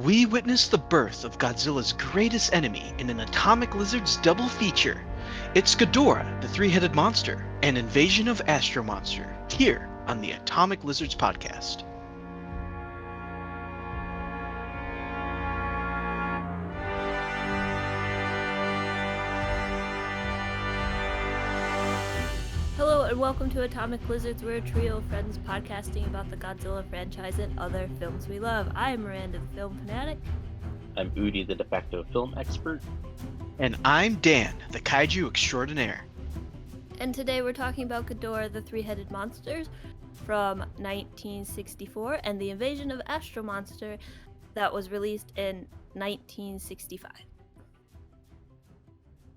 We witness the birth of Godzilla's greatest enemy in an Atomic Lizard's double feature. It's Ghidorah, the three-headed monster, and Invasion of Astro-Monster, here on the Atomic Lizards podcast. Hello and welcome to Atomic Lizards. We're a trio of friends podcasting about the Godzilla franchise and other films we love. I am Myranda, the film fanatic. I'm Udi, the de facto film expert. And I'm Dan, the kaiju extraordinaire. And today we're talking about Ghidorah, the three-headed monsters from 1964 and the Invasion of Astro-Monster that was released in 1965.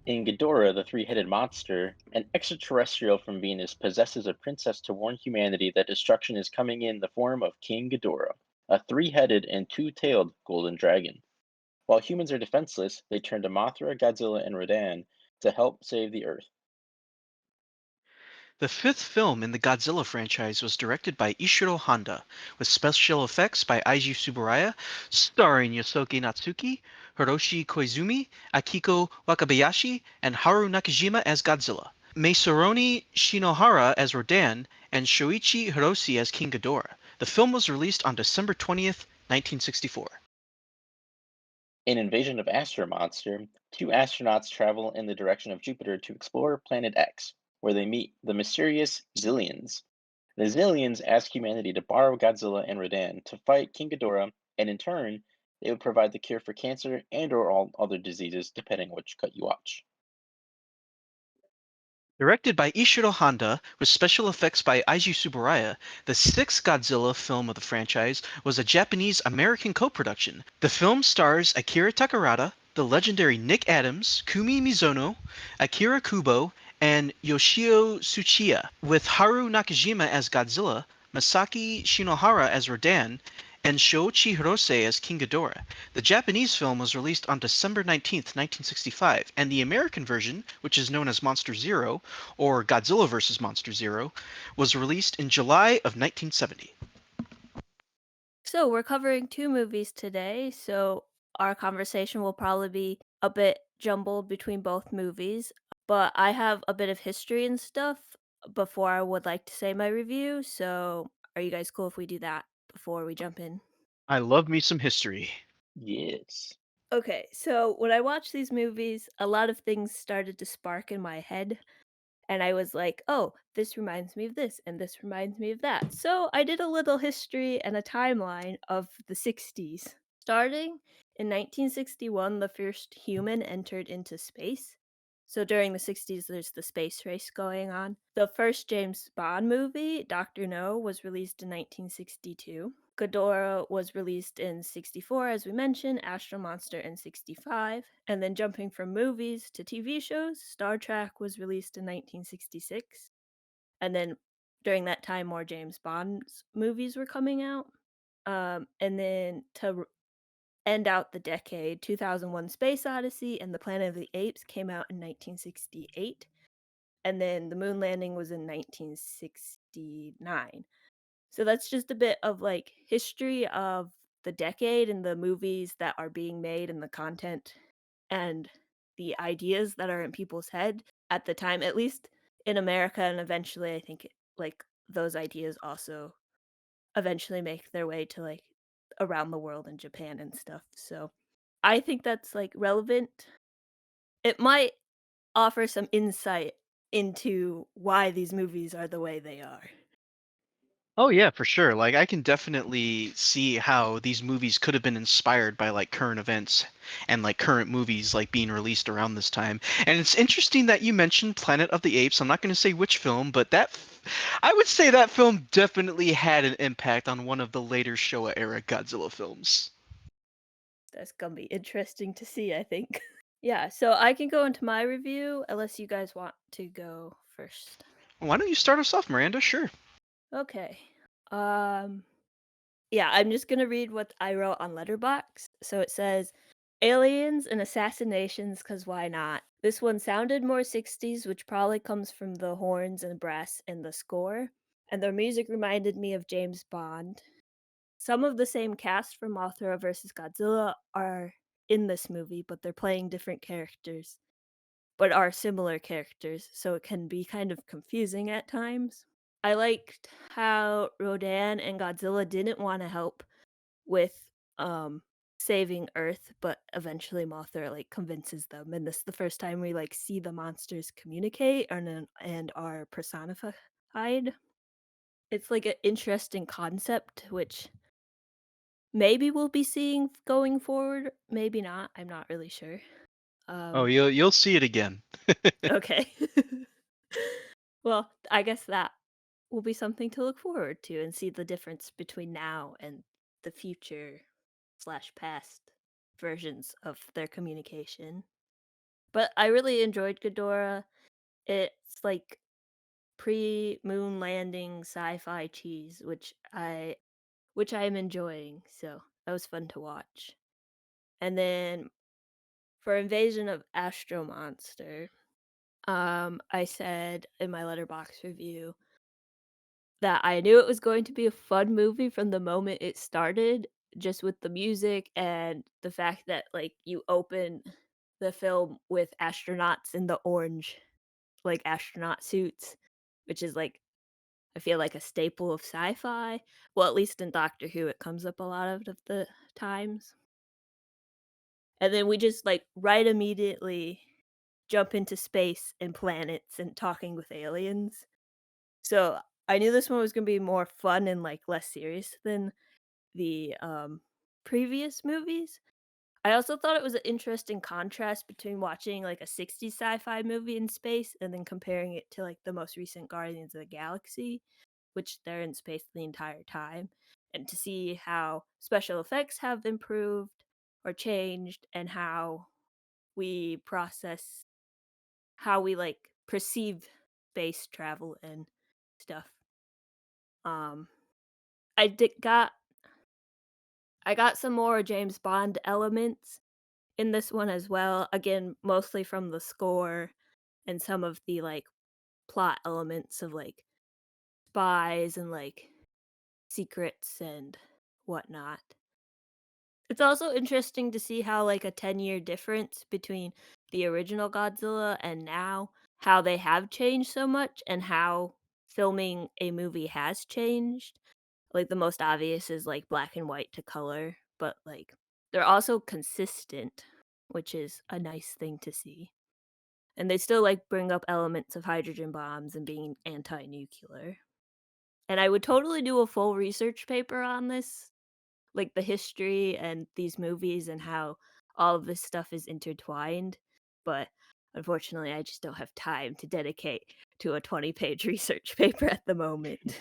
In Ghidorah, the three-headed monster, an extraterrestrial from Venus possesses a princess to warn humanity that destruction is coming in the form of King Ghidorah, a three-headed and two-tailed golden dragon. While humans are defenseless, they turn to Mothra, Godzilla, and Rodan to help save the Earth. The fifth film in the Godzilla franchise was directed by Ishiro Honda, with special effects by Eiji Tsuburaya, starring Yosuke Natsuki, Hiroshi Koizumi, Akiko Wakabayashi, and Haru Nakajima as Godzilla, Masoroni Shinohara as Rodan, and Shoichi Hirose as King Ghidorah. The film was released on December 20th, 1964. In Invasion of Astro-Monster, two astronauts travel in the direction of Jupiter to explore Planet X, where they meet the mysterious Zillions. The Zillions ask humanity to borrow Godzilla and Rodan to fight King Ghidorah, and in turn, they would provide the cure for cancer and/or all other diseases, depending which cut you watch. Directed by Ishiro Honda, with special effects by Eiji Tsuburaya, the sixth Godzilla film of the franchise was a Japanese-American co-production. The film stars Akira Takarada, the legendary Nick Adams, Kumi Mizono, Akira Kubo, and Yoshio Tsuchiya, with Haru Nakajima as Godzilla, Masaki Shinohara as Rodan, and Shoichi Hirose as King Ghidorah. The Japanese film was released on December 19th, 1965, and the American version, which is known as Monster Zero, or Godzilla vs. Monster Zero, was released in July of 1970. So we're covering two movies today, so our conversation will probably be a bit jumbled between both movies, but I have a bit of history and stuff before I would like to say my review, so are you guys cool if we do that before we jump in? I love me some history. Yes. Okay, so when I watched these movies, a lot of things started to spark in my head. And I was like, oh, this reminds me of this, and this reminds me of that. So I did a little history and a timeline of the 60s. Starting in 1961, the first human entered into space. So during the 60s, there's the space race going on. The first James Bond movie, Dr. No, was released in 1962. Ghidorah was released in 64, as we mentioned, Astro Monster in 65. And then jumping from movies to TV shows, Star Trek was released in 1966. And then during that time, more James Bond movies were coming out. And then to end out the decade, 2001 Space Odyssey and The Planet of the Apes came out in 1968. And then the moon landing was in 1969. So that's just a bit of like history of the decade and the movies that are being made and the content and the ideas that are in people's head at the time, at least in America. And eventually, I think like those ideas also eventually make their way to like around the world in Japan and stuff. So I think that's like relevant. It might offer some insight into why these movies are the way they are. Oh yeah, for sure. Like I can definitely see how these movies could have been inspired by like current events and like current movies like being released around this time. And it's interesting that you mentioned Planet of the Apes. I'm not going to say which film, but I would say that film definitely had an impact on one of the later Showa era Godzilla films. That's gonna be interesting to see, I think. Yeah, so I can go into my review unless you guys want to go first. Why don't you start us off, Miranda? Sure. Okay. Um yeah, I'm just gonna read what I wrote on Letterbox. So it says aliens and assassinations, cause why not? This one sounded more 60s, which probably comes from the horns and brass in the score. And their music reminded me of James Bond. some of the same cast from Mothra versus Godzilla are in this movie, but they're playing different characters, but are similar characters, so it can be kind of confusing at times. I liked how Rodan and Godzilla didn't want to help with um saving Earth, but eventually Mothra like convinces them, and this is the first time we like see the monsters communicate and are personified. It's like an interesting concept, which maybe we'll be seeing going forward, maybe not. I'm not really sure. Oh, Um, you'll see it again. okay. Well, I guess that will be something to look forward to and see the difference between now and the future slash past versions of their communication. But I really enjoyed Ghidorah. It's like pre-moon landing sci-fi cheese, which I am enjoying. So that was fun to watch. And then for Invasion of Astro-Monster, I said in my letterbox review that I knew it was going to be a fun movie from the moment it started, just with the music and the fact that like you open the film with astronauts in the orange like astronaut suits, which is like I feel like a staple of sci-fi. Well, at least in Doctor Who it comes up a lot of the times. And then we just like right immediately jump into space and planets and talking with aliens. So I knew this one was gonna be more fun and like less serious than the previous movies. I also thought it was an interesting contrast between watching like a 60s sci-fi movie in space and then comparing it to like the most recent Guardians of the Galaxy, which they're in space the entire time, and to see how special effects have improved or changed and how we process how we like perceive space travel and stuff. Um I did got I got some more James Bond elements in this one as well. Again, mostly from the score and some of the like plot elements of like spies and like secrets and whatnot. It's also interesting to see how like a 10-year difference between the original Godzilla and now, how they have changed so much and how filming a movie has changed. Like the most obvious is like black and white to color, but like they're also consistent, which is a nice thing to see. And they still like bring up elements of hydrogen bombs and being anti-nuclear. And I would totally do a full research paper on this, like the history and these movies and how all of this stuff is intertwined, but unfortunately I just don't have time to dedicate to a 20-page research paper at the moment.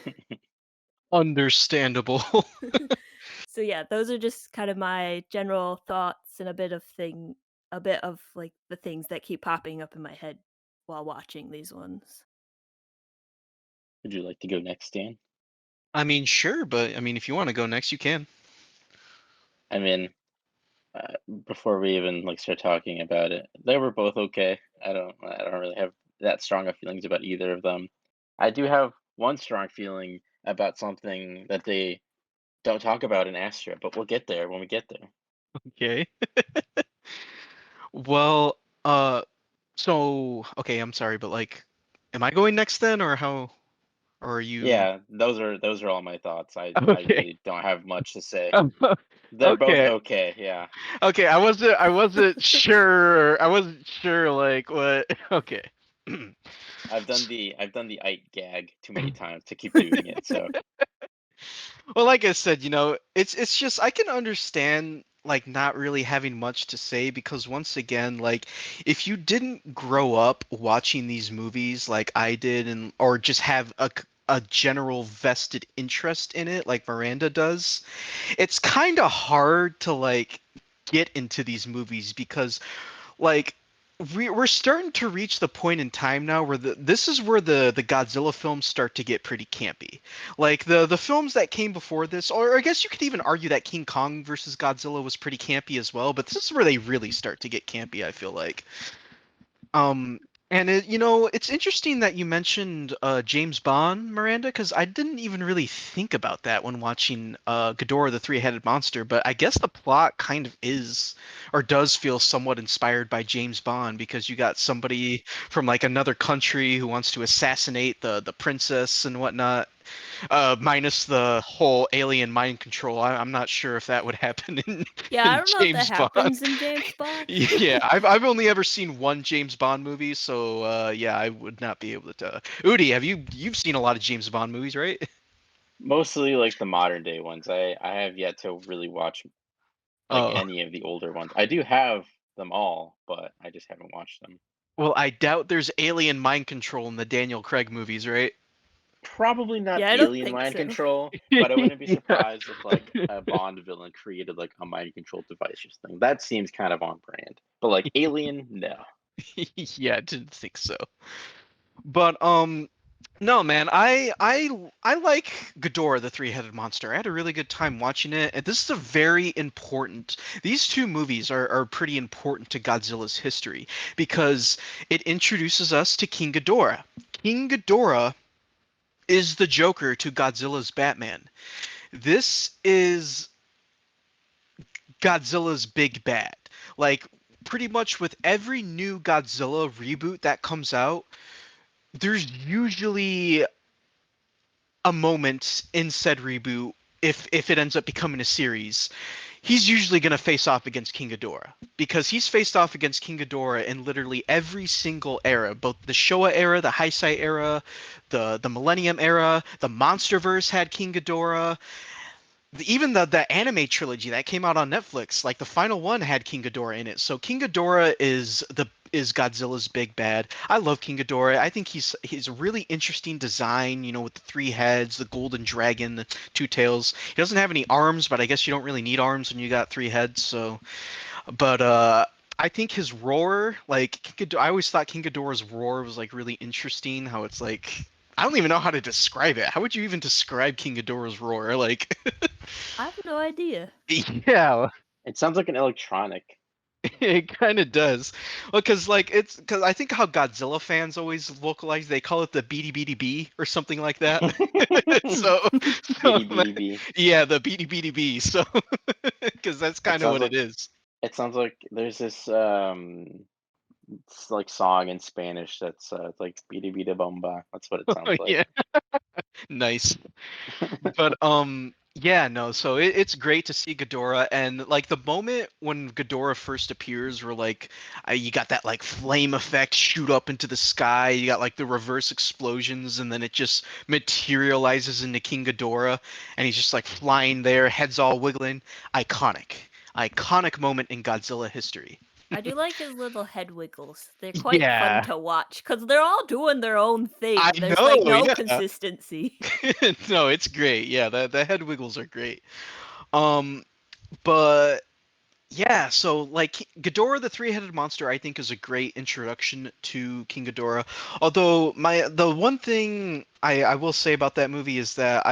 Understandable. So yeah, those are just kind of my general thoughts and a bit of like the things that keep popping up in my head while watching these ones. Would you like to go next, Dan? I mean, sure, but I mean, if you want to go next, you can. I mean, before we even like start talking about it, they were both okay. I don't really have that strong of feelings about either of them. I do have one strong feeling about something that they don't talk about in Astra, but we'll get there when we get there. Okay. Well, uh, so okay, I'm sorry, but like, am I going next then, or how, or are you? Yeah, those are all my thoughts. I Okay. really don't have much to say. Um, They're both okay. okay. Yeah, Okay. I wasn't sure. I wasn't sure. Like what? Okay. I've done the ite gag too many times to keep doing it. So Well, like I said, it's just I can understand like not really having much to say because once again, like if you didn't grow up watching these movies like I did and or just have a general vested interest in it like Miranda does, it's kind of hard to like get into these movies because like we're starting to reach the point in time now where this is where the Godzilla films start to get pretty campy. Like the films that came before this, or I guess you could even argue that King Kong versus Godzilla was pretty campy as well, but this is where they really start to get campy, I feel like. And it's interesting that you mentioned James Bond, Miranda, because I didn't even really think about that when watching Ghidorah, the Three-Headed Monster. But I guess the plot kind of is, or does feel somewhat inspired by James Bond, because you got somebody from like another country who wants to assassinate the princess and whatnot. Minus the whole alien mind control. I'm not sure if that would happen in, Yeah, I in don't know if that James Bond. happens in James Bond. Yeah, I've only ever seen one James Bond movie, so yeah, I would not be able to. Udi, you've seen a lot of James Bond movies, right? Mostly like the modern day ones. I have yet to really watch like Oh, any of the older ones. I do have them all, but I just haven't watched them. well, I doubt there's alien mind control in the Daniel Craig movies, right? Probably not Yeah, I don't alien think mind so. control, but I wouldn't be Yeah. surprised if like a Bond villain created like a mind control device or something. That seems kind of on brand. But like alien, no. Yeah, I didn't think so. But no, man, I like Ghidorah, the three-headed monster. I had a really good time watching it, and this is a very important. These two movies are pretty important to Godzilla's history because it introduces us to King Ghidorah. King Ghidorah is the Joker to Godzilla's Batman. This is Godzilla's big bad. Like pretty much with every new Godzilla reboot that comes out, there's usually a moment in said reboot, if it ends up becoming a series, he's usually going to face off against King Ghidorah because he's faced off against King Ghidorah in literally every single era, both the Showa era, the Heisei era, the Millennium era, the MonsterVerse had King Ghidorah, even the anime trilogy that came out on Netflix, like the final one had King Ghidorah in it. So King Ghidorah is Godzilla's big bad. I love King Ghidorah. I think he's a really interesting design, with the three heads, the golden dragon, the two tails. He doesn't have any arms, but I guess you don't really need arms when you got three heads. So, but I think his roar, like I always thought King Ghidorah's roar was like really interesting. How it's like I don't even know how to describe it. How would you even describe King Ghidorah's roar? Like, I have no idea. yeah, It sounds like an electronic. it kind of does. Well, because I think how Godzilla fans always vocalize, they call it the beady beady bee or something like that. so, so Bitty bitty bee. yeah, the beady beady bee. So, because that's It kind of sounds what it like is. it sounds like there's this like song in Spanish that's like "Bida Bida Bomba." That's what it sounds like. Yeah, nice. But yeah, no, so it's great to see Ghidorah, and like the moment when Ghidorah first appears, where like you got that like flame effect shoot up into the sky, you got like the reverse explosions, and then it just materializes into King Ghidorah, and he's just like flying there, heads all wiggling. Iconic, iconic moment in Godzilla history. I do like his little head wiggles. They're quite fun Yeah, to watch because they're all doing their own I thing. There's like know. no Yeah, consistency. no, it's great. Yeah, the head wiggles are great. Um, but yeah, so like Ghidorah the three-headed monster I think is a great introduction to King Ghidorah. Although the one thing I will say about that movie is that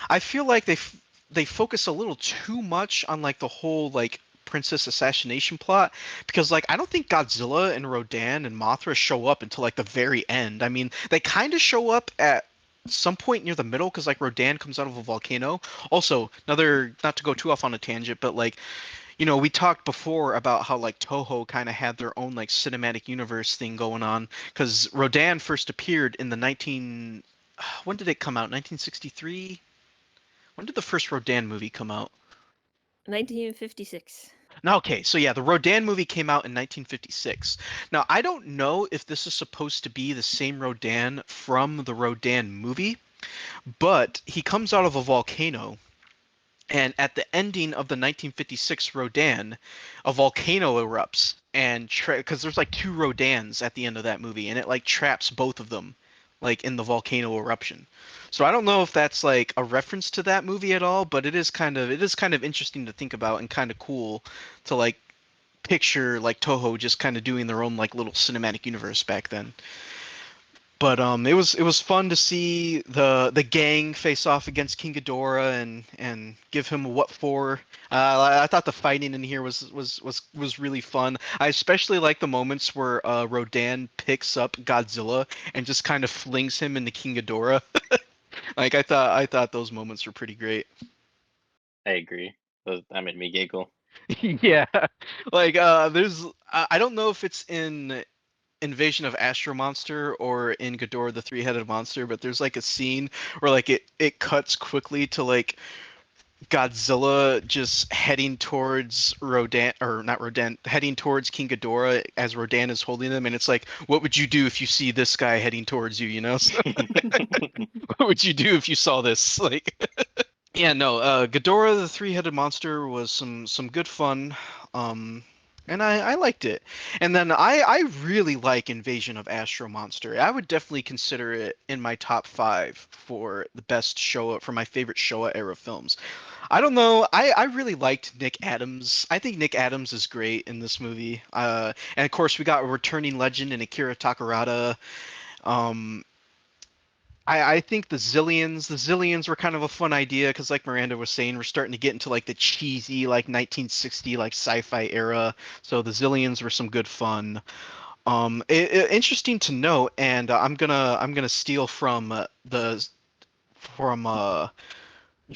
I feel like they focus a little too much on like the whole like princess assassination plot because like I don't think Godzilla and Rodan and Mothra show up until like the very end. I mean, they kind of show up at some point near the middle because like Rodan comes out of a volcano. Also, another not to go too off on a tangent, but like we talked before about how like Toho kind of had their own like cinematic universe thing going on because Rodan first appeared in the 19 when did it come out? 1963? When did the first Rodan movie come out? 1956. No, okay, so yeah, the Rodan movie came out in 1956. Now, I don't know if this is supposed to be the same Rodan from the Rodan movie, but he comes out of a volcano. And at the ending of the 1956 Rodan, a volcano erupts, and because there's like two Rodans at the end of that movie, and it like traps both of them, like in the volcano eruption. So I don't know if that's like a reference to that movie at all, but it is kind of interesting to think about and kind of cool to like picture like Toho just kind of doing their own like little cinematic universe back then. But it was fun to see the gang face off against King Ghidorah and give him a what for. I thought the fighting in here was really fun. I especially like the moments where Rodan picks up Godzilla and just kind of flings him into King Ghidorah. Like I thought those moments were pretty great. I agree. That made me giggle. Yeah, like there's I don't know if it's in Invasion of Astro-Monster or in Ghidorah the Three-Headed Monster, but there's like a scene where like it cuts quickly to like Godzilla just heading towards Rodan, or not Rodan, heading towards King Ghidorah as Rodan is holding him, and it's like, what would you do if you see this guy heading towards you? You know, so, what would you do if you saw this? Like, yeah, no, Ghidorah the Three-Headed Monster was some good fun. And I liked it. And then I really like Invasion of Astro Monster. I would definitely consider it in my top 5 for the best Showa, for my favorite Showa era films. I don't know. I really liked Nick Adams. I think Nick Adams is great in this movie. And of course we got a returning legend in Akira Takarada. Um, I think the Zillions were kind of a fun idea because, like Myranda was saying, we're starting to get into like the cheesy, like 1960, like sci-fi era. So the Zillions were some good fun. Interesting to note, and I'm gonna steal from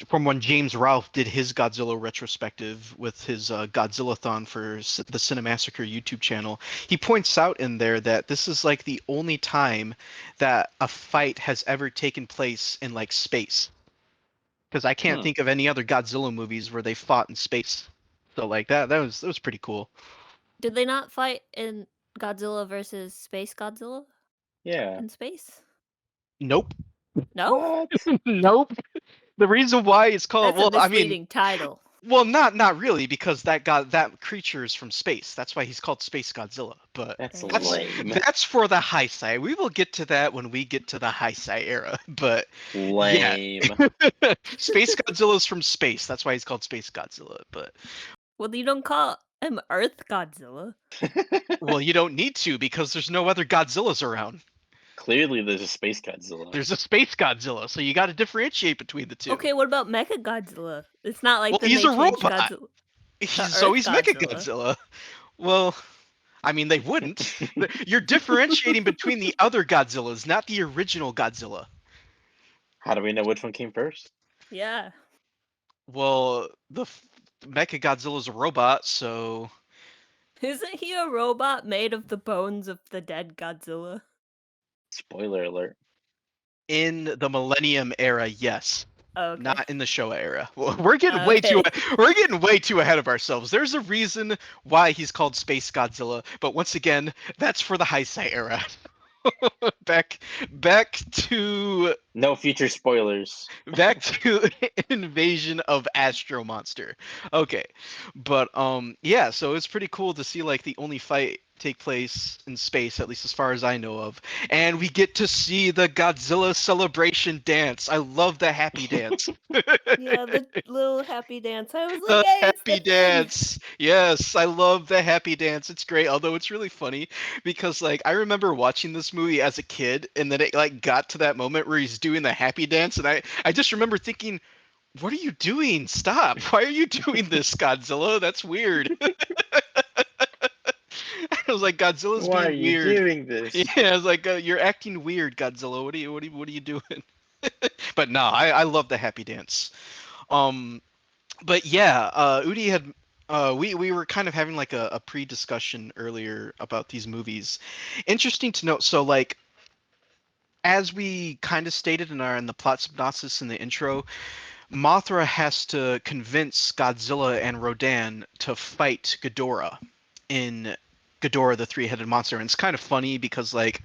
from when James Ralph did his Godzilla retrospective with his Godzilla-thon for the Cinemassacre YouTube channel. He points out in there that this is like the only time that a fight has ever taken place in like space. Because I can't Hmm. think of any other Godzilla movies where they fought in space. So like that was pretty cool. Did they not fight in Godzilla versus Space Godzilla Yeah. in space? Nope. No? What? Nope. The reason why it's called, That's a well, I mean, misleading title. well, not really, because that creature is from space. That's why he's called Space Godzilla. But That's that's lame. that's for the Heisei. We will get to that when we get to the Heisei era. But yeah, Lame. Space Godzilla's from space. That's why he's called Space Godzilla. But Well, you don't call him Earth Godzilla. well, you don't need to because there's no other Godzillas around. Clearly, there's a space Godzilla. There's a Space Godzilla, so you got to differentiate between the two. Okay, what about Mecha Godzilla? It's not like Well, then he's they a changed robot. Godzilla. So Earth he's Godzilla. Mechagodzilla. Well, I mean, they wouldn't. You're differentiating between the other Godzillas, not the original Godzilla. How do we know which one came first? Yeah. Well, the Mechagodzilla's a robot, so Isn't he a robot made of the bones of the dead Godzilla? Spoiler alert. in the Millennium era, yes. Oh, okay. Not in the Showa era. Well, we're getting way too ahead of ourselves. There's a reason why he's called Space Godzilla, but once again, that's for the Heisei era. back to No future spoilers. Invasion of Astro-Monster. Okay. But yeah, so it's pretty cool to see like the only fight take place in space, at least as far as I know of. And we get to see the Godzilla celebration dance. I love the happy dance. Yeah, the little happy dance. I was The like, hey, it's happy the thing. dance. Yes, I love the happy dance. It's great. Although it's really funny because like I remember watching this movie as a kid and then it like got to that moment where he's doing the happy dance and I just remember thinking, what are you doing? Stop. Why are you doing this, Godzilla? That's weird. I was like, Godzilla's Why are being you weird. doing this? Yeah, I was like, you're acting weird, Godzilla. What are you doing? But no, I love the happy dance. But yeah, Udi had we were kind of having like a pre-discussion earlier about these movies. Interesting to note. So like as we kind of stated in the plot synopsis in the intro, Mothra has to convince Godzilla and Rodan to fight Ghidorah in Ghidorah the Three-Headed Monster. And it's kind of funny because like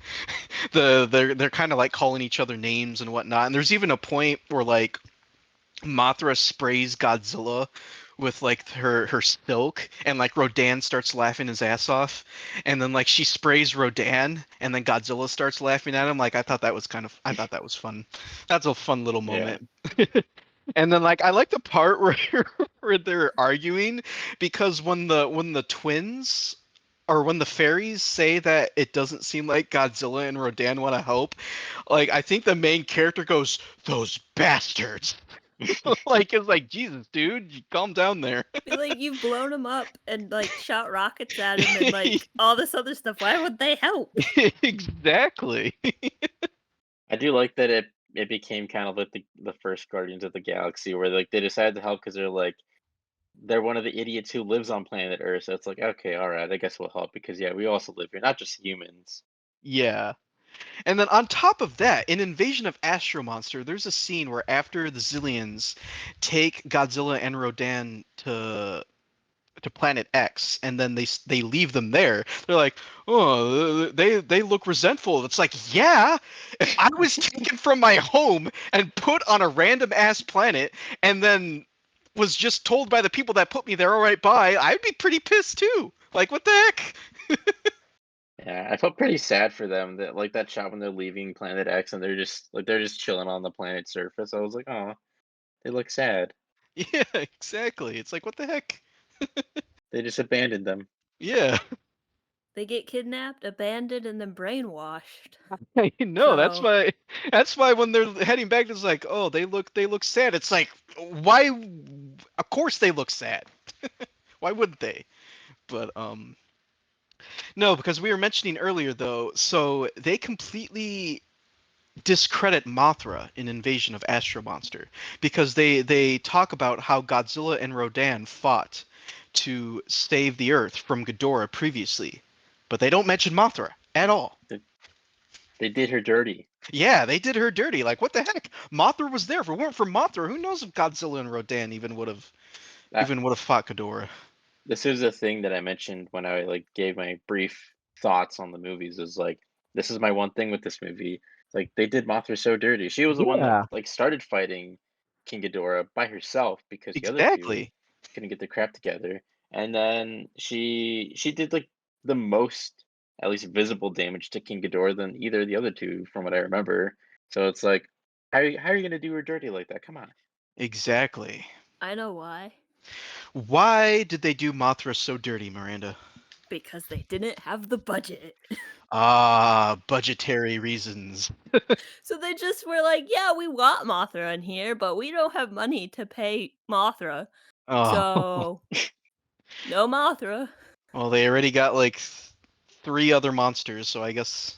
they're kind of like calling each other names and whatnot. And there's even a point where like Mothra sprays Godzilla with like her silk and like Rodan starts laughing his ass off and then like she sprays Rodan and then Godzilla starts laughing at him. Like I thought that was fun. That's a fun little Yeah. moment. And then like I like the part where where they're arguing because when the twins or when the fairies say that it doesn't seem like Godzilla and Rodan want to help, like I think the main character goes, "Those bastards!" Like it's like Jesus, dude, you calm down there. Be like, you've blown him up and like shot rockets at him and like all this other stuff. Why would they help? Exactly. I do like that it became kind of like the first Guardians of the Galaxy, where like they decided to help because they're like they're one of the idiots who lives on planet Earth. So it's like, okay, all right, I guess we'll help because yeah, we also live here, not just humans. Yeah. And then on top of that, in Invasion of Astro-Monster, there's a scene where after the Zillions take Godzilla and Rodan to Planet X, and then they leave them there. They're like, oh, they look resentful. It's like, yeah, if I was taken from my home and put on a random ass planet, and then was just told by the people that put me there, all right, bye, I'd be pretty pissed too. Like, what the heck? Yeah, I felt pretty sad for them that like that shot when they're leaving Planet X and they're just chilling on the planet's surface. I was like, oh, they look sad. Yeah, exactly. It's like, what the heck? They just abandoned them. Yeah. They get kidnapped, abandoned, and then brainwashed. I know. So That's why when they're heading back, it's like, oh, they look sad. It's like, why? Of course they look sad. Why wouldn't they? But no, because we were mentioning earlier though, so they completely discredit Mothra in Invasion of Astro-Monster because they talk about how Godzilla and Rodan fought to save the Earth from Ghidorah previously, but they don't mention Mothra at all. They did her dirty. Yeah, they did her dirty. Like, what the heck? Mothra was there. If it weren't for Mothra, who knows if Godzilla and Rodan Uh, even would have fought Ghidorah? this is a thing that I mentioned when I like gave my brief thoughts on the movies. Is like this is my one thing with this movie. Like they did Mothra so dirty. She was the one that Yeah, like started fighting King Ghidorah by herself because the other two exactly. couldn't get their crap together. And then she did like the most at least visible damage to King Ghidorah than either of the other two, from what I remember. So it's like, how are you gonna do her dirty like that? Come on. Exactly. I know why. Why did they do Mothra so dirty, Miranda? Because they didn't have the budget. Ah, budgetary reasons. So they just were like, yeah, we want Mothra in here, but we don't have money to pay Mothra. Oh, So no Mothra. well, they already got like three other monsters, so I guess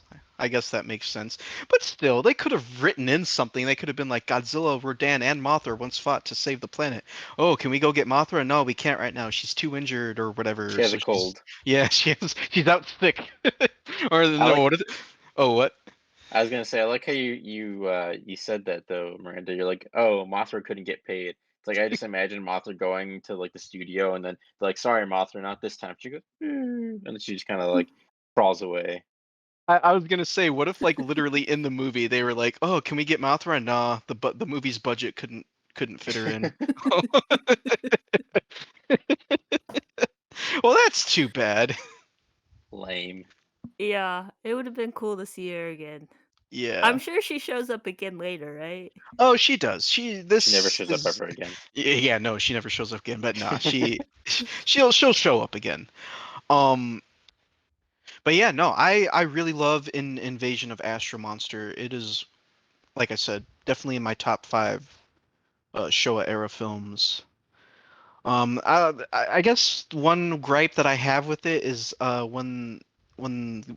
that makes sense. But still, they could have written in something. They could have been like Godzilla, Rodan, and Mothra once fought to save the planet. Oh, can we go get Mothra? No, we can't right now. She's too injured or She whatever. has a So she's cold. yeah, she's out sick. Or I no, like what is it? Oh, what? I was gonna say, I like how you said that though, Miranda. You're like, oh, Mothra couldn't get paid. It's like I just imagine Mothra going to like the studio and then they're like, sorry, Mothra, not this time. She goes, "Mm," and then she just kind of like crawls away. I was gonna say, what if like literally in the movie they were like, oh, can we get Mothra? Nah, the movie's budget couldn't fit her in. Well, that's too bad. Lame. Yeah, it would have been cool to see her again. I'm Yeah. sure she shows up again later, right? Oh, she does. She She never this shows up is ever again. yeah, no, she never shows up again, but nah, she'll show up again. Um but yeah, no, I really love in Invasion of Astro Monster. It is, like I said, definitely in my top 5 Showa era films. I guess one gripe that I have with it is when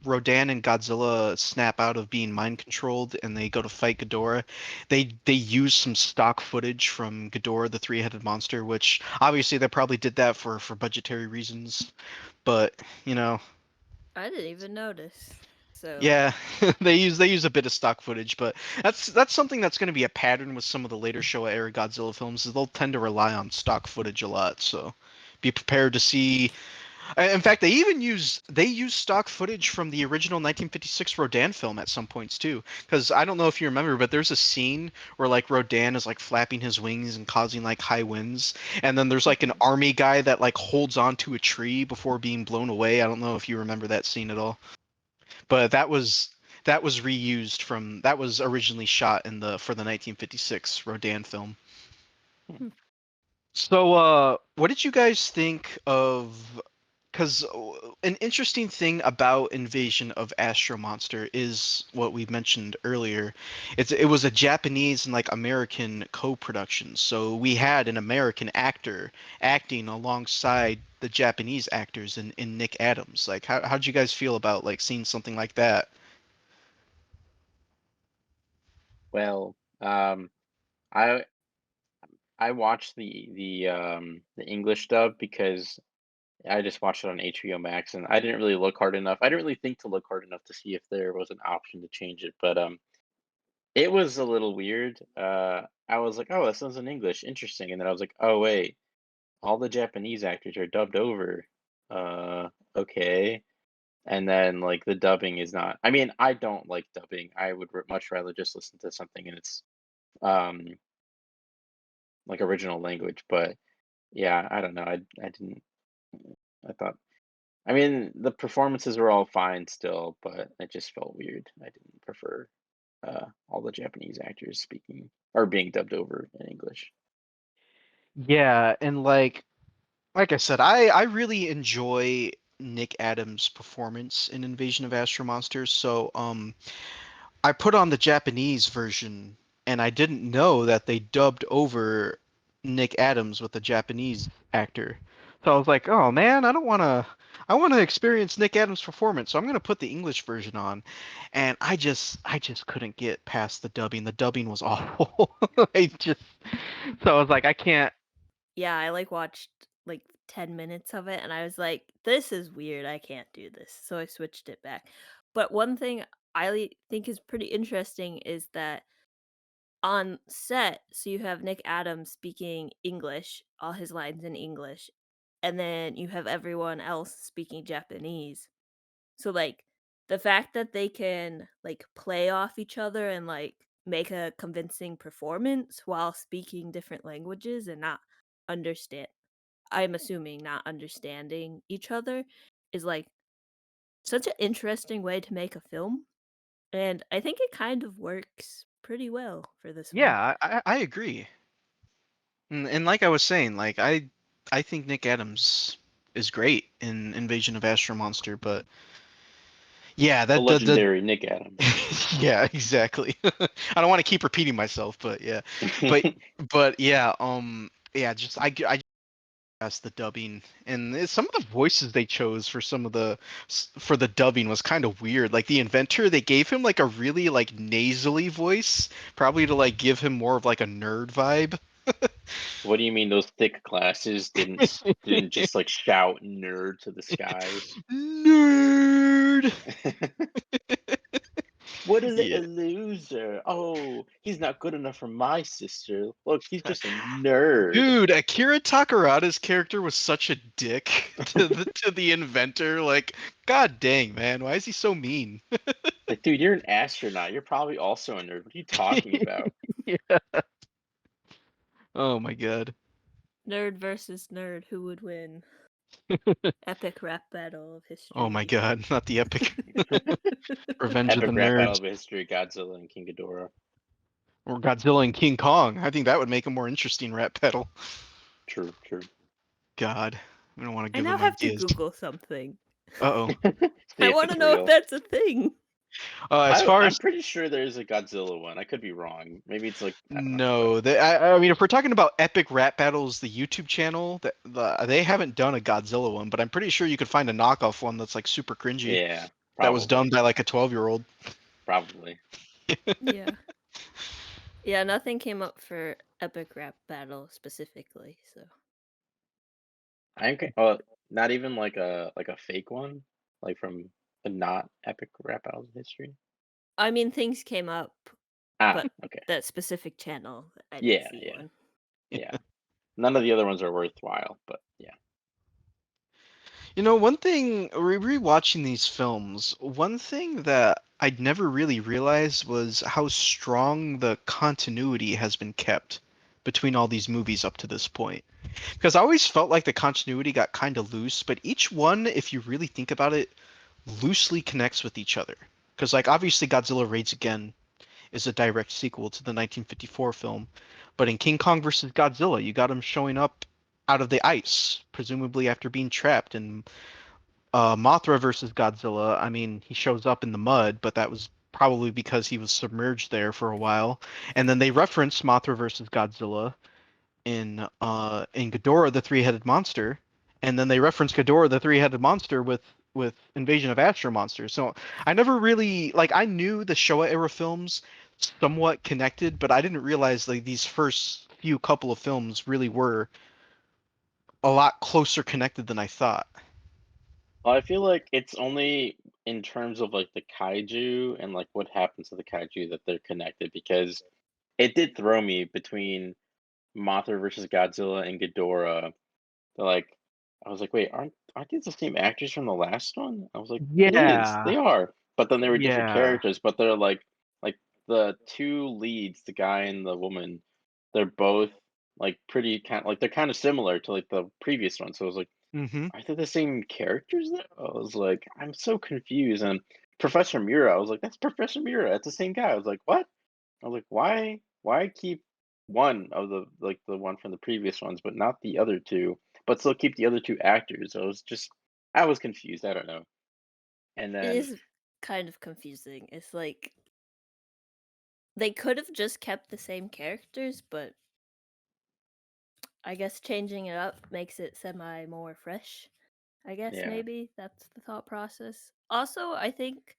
Rodan and Godzilla snap out of being mind controlled and they go to fight Ghidorah, they use some stock footage from Ghidorah, the three-headed monster, which obviously they probably did that for budgetary reasons, but you know, I didn't even notice. So yeah, they use a bit of stock footage, but that's something that's going to be a pattern with some of the later Showa era Godzilla films. Is they'll tend to rely on stock footage a lot, so be prepared to see. In fact, they use stock footage from the original 1956 Rodan film at some points too. Because I don't know if you remember, but there's a scene where like Rodan is like flapping his wings and causing like high winds, and then there's like an Mhm. army guy that like holds onto a tree before being blown away. I don't know if you remember that scene at all. But that was reused from that was originally shot in the for the 1956 Rodan film. Hmm. Hmm. So what did you guys think of because an interesting thing about Invasion of Astro-Monster is what we mentioned earlier. It was a Japanese and like American co-production, so we had an American actor acting alongside the Japanese actors in Nick Adams. Like, how'd you guys feel about like seeing something like that? Well, I I watched the English dub because I just watched it on HBO Max, and I didn't really look hard enough. I didn't really think to look hard enough to see if there was an option to change it, but it was a little weird. I was like, "Oh, this one's in English, interesting," and then I was like, "Oh wait, all the Japanese actors are dubbed over." Okay. And then like the dubbing is not. I mean, I don't like dubbing. I would much rather just listen to something in its um like original language. But yeah, I don't know. I didn't. I thought. I mean, the performances were all fine still, but it just felt weird. I didn't prefer all the Japanese actors speaking or being dubbed over in English. Yeah, and like I said, I really enjoy Nick Adams' performance in Invasion of Astro Monsters. So I put on the Japanese version, and I didn't know that they dubbed over Nick Adams with a Japanese actor. So I was like, oh man, I want to experience Nick Adams' performance, so I'm gonna put the English version on, and I just couldn't get past the dubbing. The dubbing was awful. I just so I was like, I can't. Yeah, I like watched like 10 minutes of it and I was like, this is weird. I can't do this. So I switched it back. But one thing think is pretty interesting is that on set, so you have Nick Adams speaking English, all his lines in English, and then you have everyone else speaking Japanese. So like the fact that they can like play off each other and like make a convincing performance while speaking different languages and not understand I'm assuming not understanding each other is like such an interesting way to make a film. And I think it kind of works pretty well for this one. Yeah, I agree. And like I was saying, I think Nick Adams is great in Invasion of Astro Monster, but yeah, The that the legendary Nick Adams. yeah, exactly. I don't want to keep repeating myself, but yeah. But but yeah, yeah, just I guess the dubbing and some of the voices they chose for some of the for the dubbing was kind of weird. Like the inventor, they gave him like a really like nasally voice, probably to like give him more of like a nerd vibe. What do you mean those thick glasses didn't just like shout nerd to the skies? Nerd. What is it, a Yeah. loser? Oh, he's not good enough for my sister. Look, he's just a nerd. Dude, Akira Takarada's character was such a dick to the inventor. Like, god dang, man, why is he so mean? Like, dude, you're an astronaut. You're probably also a nerd. What are you talking about? Yeah. Oh my god. Nerd versus nerd, who would win? Epic rap battle of Oh my history. god, not the epic Revenge of the Epic rap battle Nerds of history, Godzilla and King Ghidorah. or Godzilla and King Kong. I think that would make a more interesting rap battle. True, true. God, I don't want to I give now them have to ideas. Google something. Uh-oh. See I if want to it's know if real. that's a thing. As far I'm as pretty sure there's a Godzilla one. I could be wrong. Maybe it's like I don't know, but no, I mean, if we're talking about epic rap battles, the YouTube channel, they haven't done a Godzilla one, but I'm pretty sure you could find a knockoff one that's like super cringy yeah, that was done probably, by like a 12-year-old. probably. Yeah. Yeah, nothing came up for epic rap battle specifically, so I think. Not even like a fake one, like from a not epic rap battle of history. I mean things came up, Ah, but okay. that specific channel, I didn't Yeah, see yeah, one. yeah. None of the other ones are worthwhile, but yeah. You know, one thing, rewatching these films, one thing that I'd never really realized was how strong the continuity has been kept between all these movies up to this point. Because I always felt like the continuity got kind of loose, but each one, if you really think about it, loosely connects with each other. Because, like, obviously, Godzilla Raids Again is a direct sequel to the 1954 film, but in King Kong vs. Godzilla, you got him showing up out of the ice, presumably after being trapped, and Mothra versus Godzilla, I mean, he shows up in the mud, but that was probably because he was submerged there for a while. And then they referenced Mothra versus Godzilla in Ghidorah the Three-Headed Monster, and then they reference Ghidorah the Three-Headed Monster with Invasion of Astro-Monster. So I never really like I knew the Showa era films somewhat connected, but I didn't realize like these first few couple of films really were a lot closer connected than I thought. Well, I feel like it's only in terms of like the kaiju and like what happens to the kaiju that they're connected because it did throw me between Mothra versus Godzilla and Ghidorah. They're like, I was like, wait, aren't these the same actors from the last one? I was like, it is, Yeah, they are. But then they were different yeah. characters. But they're like the two leads, the guy and the woman, they're both like pretty kind like they're kind of similar to like the previous one. So I was like, Mm-hmm. are they the same characters? I was like, I'm so confused. And Professor Mira, I was like, that's Professor Mira. It's the same guy. I was like, what? I was like, why keep one of the like the one from the previous ones, but not the other two, but still keep the other two actors? I was confused. I don't know. And It then is kind of confusing. It's like they could have just kept the same characters, but I guess changing it up makes it semi more fresh. I guess yeah, maybe that's the thought process. Also, I think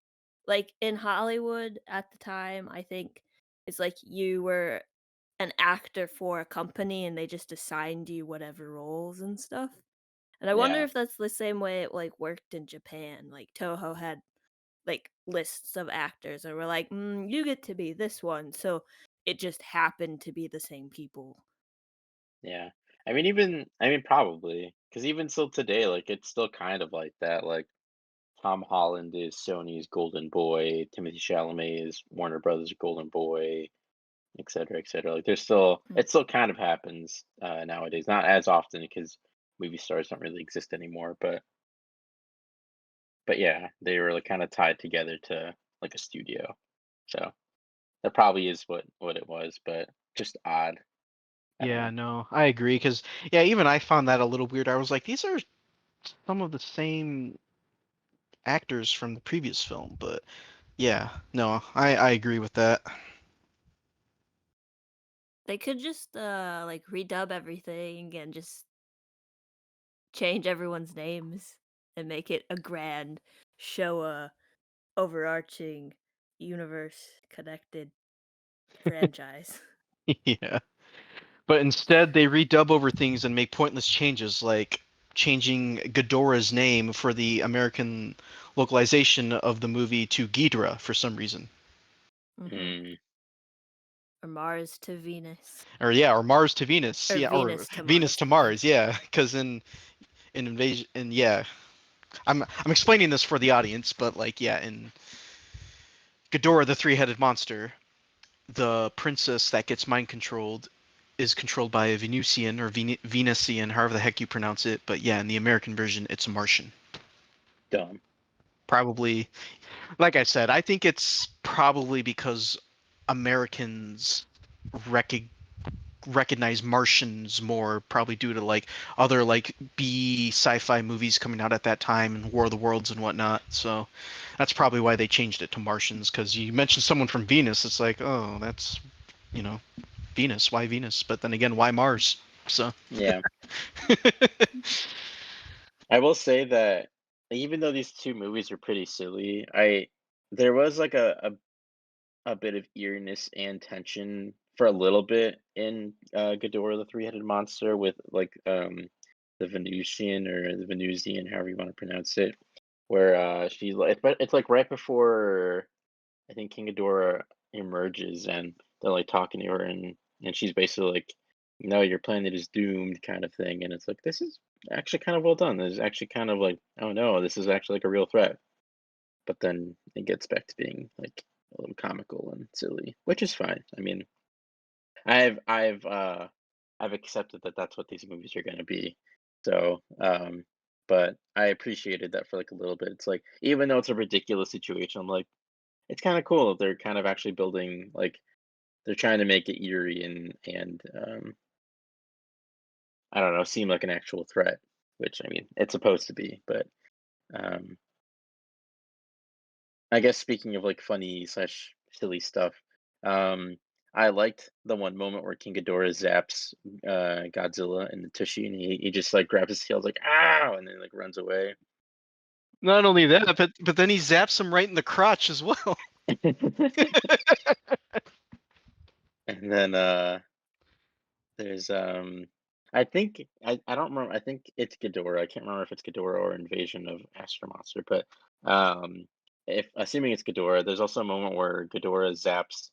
like in Hollywood at the time, I think it's like you were an actor for a company and they just assigned you whatever roles and stuff. And I wonder yeah, if that's the same way it like worked in Japan. Like Toho had like lists of actors and we're like, you get to be this one. So it just happened to be the same people. yeah. I mean probably because even still today, like it's still kind of like that. Like Tom Holland is Sony's golden boy, Timothy Chalamet is Warner Brothers' golden boy, et cetera, et cetera. Like there's still Mm. it still kind of happens nowadays, not as often because movie stars don't really exist anymore. But yeah, they were like kind of tied together to like a studio. So that probably is what it was, but just odd. I don't Yeah, know. no, I agree. Because yeah, even I found that a little weird. I was like, these are some of the same actors from the previous film, but yeah, no, I agree with that. They could just like redub everything and just change everyone's names and make it a grand Showa overarching universe connected franchise. Yeah. But instead, they redub over things and make pointless changes, like changing Ghidorah's name for the American localization of the movie to Ghidorah for some reason. Hmm. Mm, Or Mars to Venus. Or yeah, or Mars to Venus, Or yeah, or Venus to Venus Mars, to I mean. Mars, yeah, because in Invasion, and yeah, I'm explaining this for the audience, but like yeah, in Ghidorah the Three-Headed Monster, the princess that gets mind controlled is controlled by a Venusian or Venusian, however the heck you pronounce it. But yeah, in the American version, it's a Martian. dumb. Probably, like I said, I think it's probably because Americans rec- recognize Martians more, probably due to like other like B sci-fi movies coming out at that time and War of the Worlds and whatnot. So that's probably why they changed it to Martians. Because you mentioned someone from Venus, it's like, oh, that's you know Venus. Why Venus? But then again, why Mars? So Yeah. I will say that even though these two movies are pretty silly, I there was like a bit of eeriness and tension for a little bit in Ghidorah the Three-Headed Monster with like the Venusian or the Venusian, however you want to pronounce it, where she's like it's like right before I think King Ghidorah emerges and they're like talking to her and she's basically like, no, your planet is doomed kind of thing. And it's like this is actually kind of well done. This is actually kind of like, oh no, this is actually like a real threat. But then it gets back to being like a little comical and silly, which is fine. I mean, I've accepted that that's what these movies are going to be. So, but I appreciated that for like a little bit. It's like even though it's a ridiculous situation, I'm like it's kind of cool that they're kind of actually building like they're trying to make it eerie and I don't know, seem like an actual threat, which I mean it's supposed to be, but Um, I guess speaking of like funny slash silly stuff, um, I liked the one moment where King Ghidorah zaps Godzilla in the tushy, and he just like grabs his tail, like ow, and then like runs away. Not only that, but then he zaps him right in the crotch as well. And then there's I think I don't remember. I think it's Ghidorah. I can't remember if it's Ghidorah or Invasion of Astro-Monster, but um, if assuming it's Ghidorah, there's also a moment where Ghidorah zaps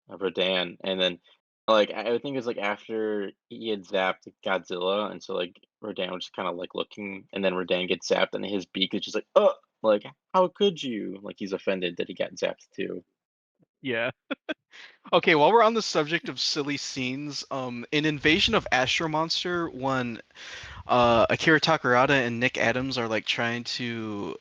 Rodan, and then like I think it's like after he had zapped Godzilla, and so like Rodan was just kind of like looking, and then Rodan gets zapped, and his beak is just like how could you? Like he's offended that he got zapped too. Yeah. Okay, while we're on the subject of silly scenes, in Invasion of Astro Monster, when Akira Takarada and Nick Adams are like trying to,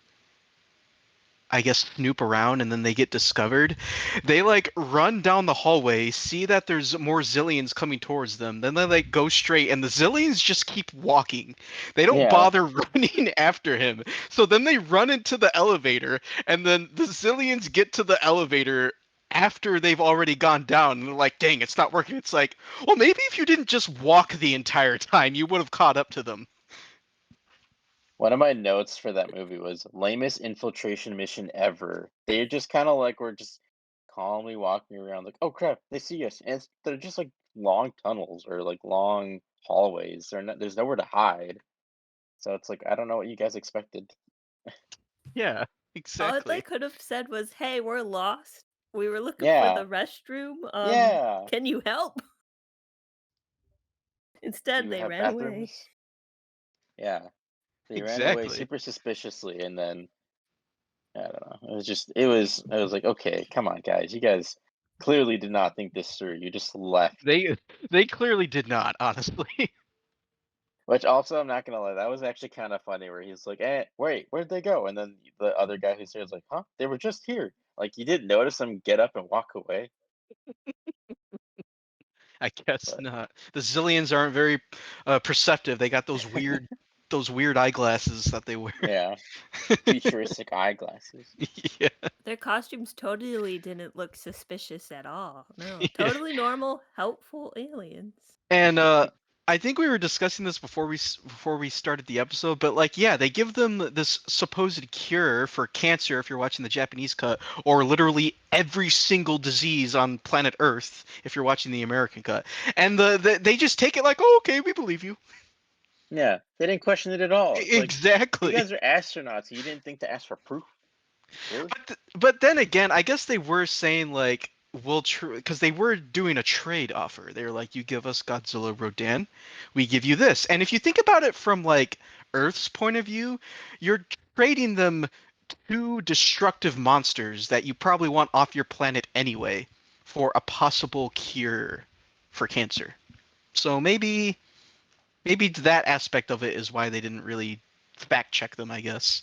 I guess, snoop around and then they get discovered, they like run down the hallway, see that there's more Zillions coming towards them, then they like go straight and the Zillions just keep walking. They don't Yeah. bother running after him. So then they run into the elevator and then the Zillions get to the elevator after they've already gone down and they're like, dang, it's not working. It's like, well, maybe if you didn't just walk the entire time, you would have caught up to them. One of my notes for that movie was lamest infiltration mission ever. They just kind of like were just calmly walking around, like, oh crap, they see us, and they're just like long tunnels or like long hallways. They're not, there's nowhere to hide, so it's like I don't know what you guys expected. Yeah, All they exactly. could have said was, "Hey, we're lost. We were looking for Yeah, the restroom. yeah. Can you help?" Do Instead, you they have ran away. bathrooms? Yeah, they ran away Exactly. super suspiciously, and then I don't know. It was like, okay, come on, guys, you guys clearly did not think this through. You just left. They they clearly did not, honestly. Which also, I'm not gonna lie, that was actually kind of funny where he's like, "Eh, wait, where'd they go?" And then the other guy who's there is like, "Huh? They were just here." Like you didn't notice them get up and walk away. I guess But not. The Zillions aren't very perceptive. They got those weird eyeglasses that they wear. yeah, futuristic eyeglasses. Yeah. Their costumes totally didn't look suspicious at all. No, Yeah. totally normal, helpful aliens. And I think we were discussing this before we started the episode, but like yeah, they give them this supposed cure for cancer if you're watching the Japanese cut, or literally every single disease on planet Earth if you're watching the American cut. And they just take it like, "Oh, okay, we believe you." Yeah, they didn't question it at all. It's like you Exactly. guys are astronauts. You didn't think to ask for proof, really? But then again, I guess they were saying like we'll because they were doing a trade offer. They were like, you give us Godzilla Rodan, we give you this. And if you think about it from like Earth's point of view, you're trading them two destructive monsters that you probably want off your planet anyway for a possible cure for cancer. So maybe that aspect of it is why they didn't really fact check them, I guess.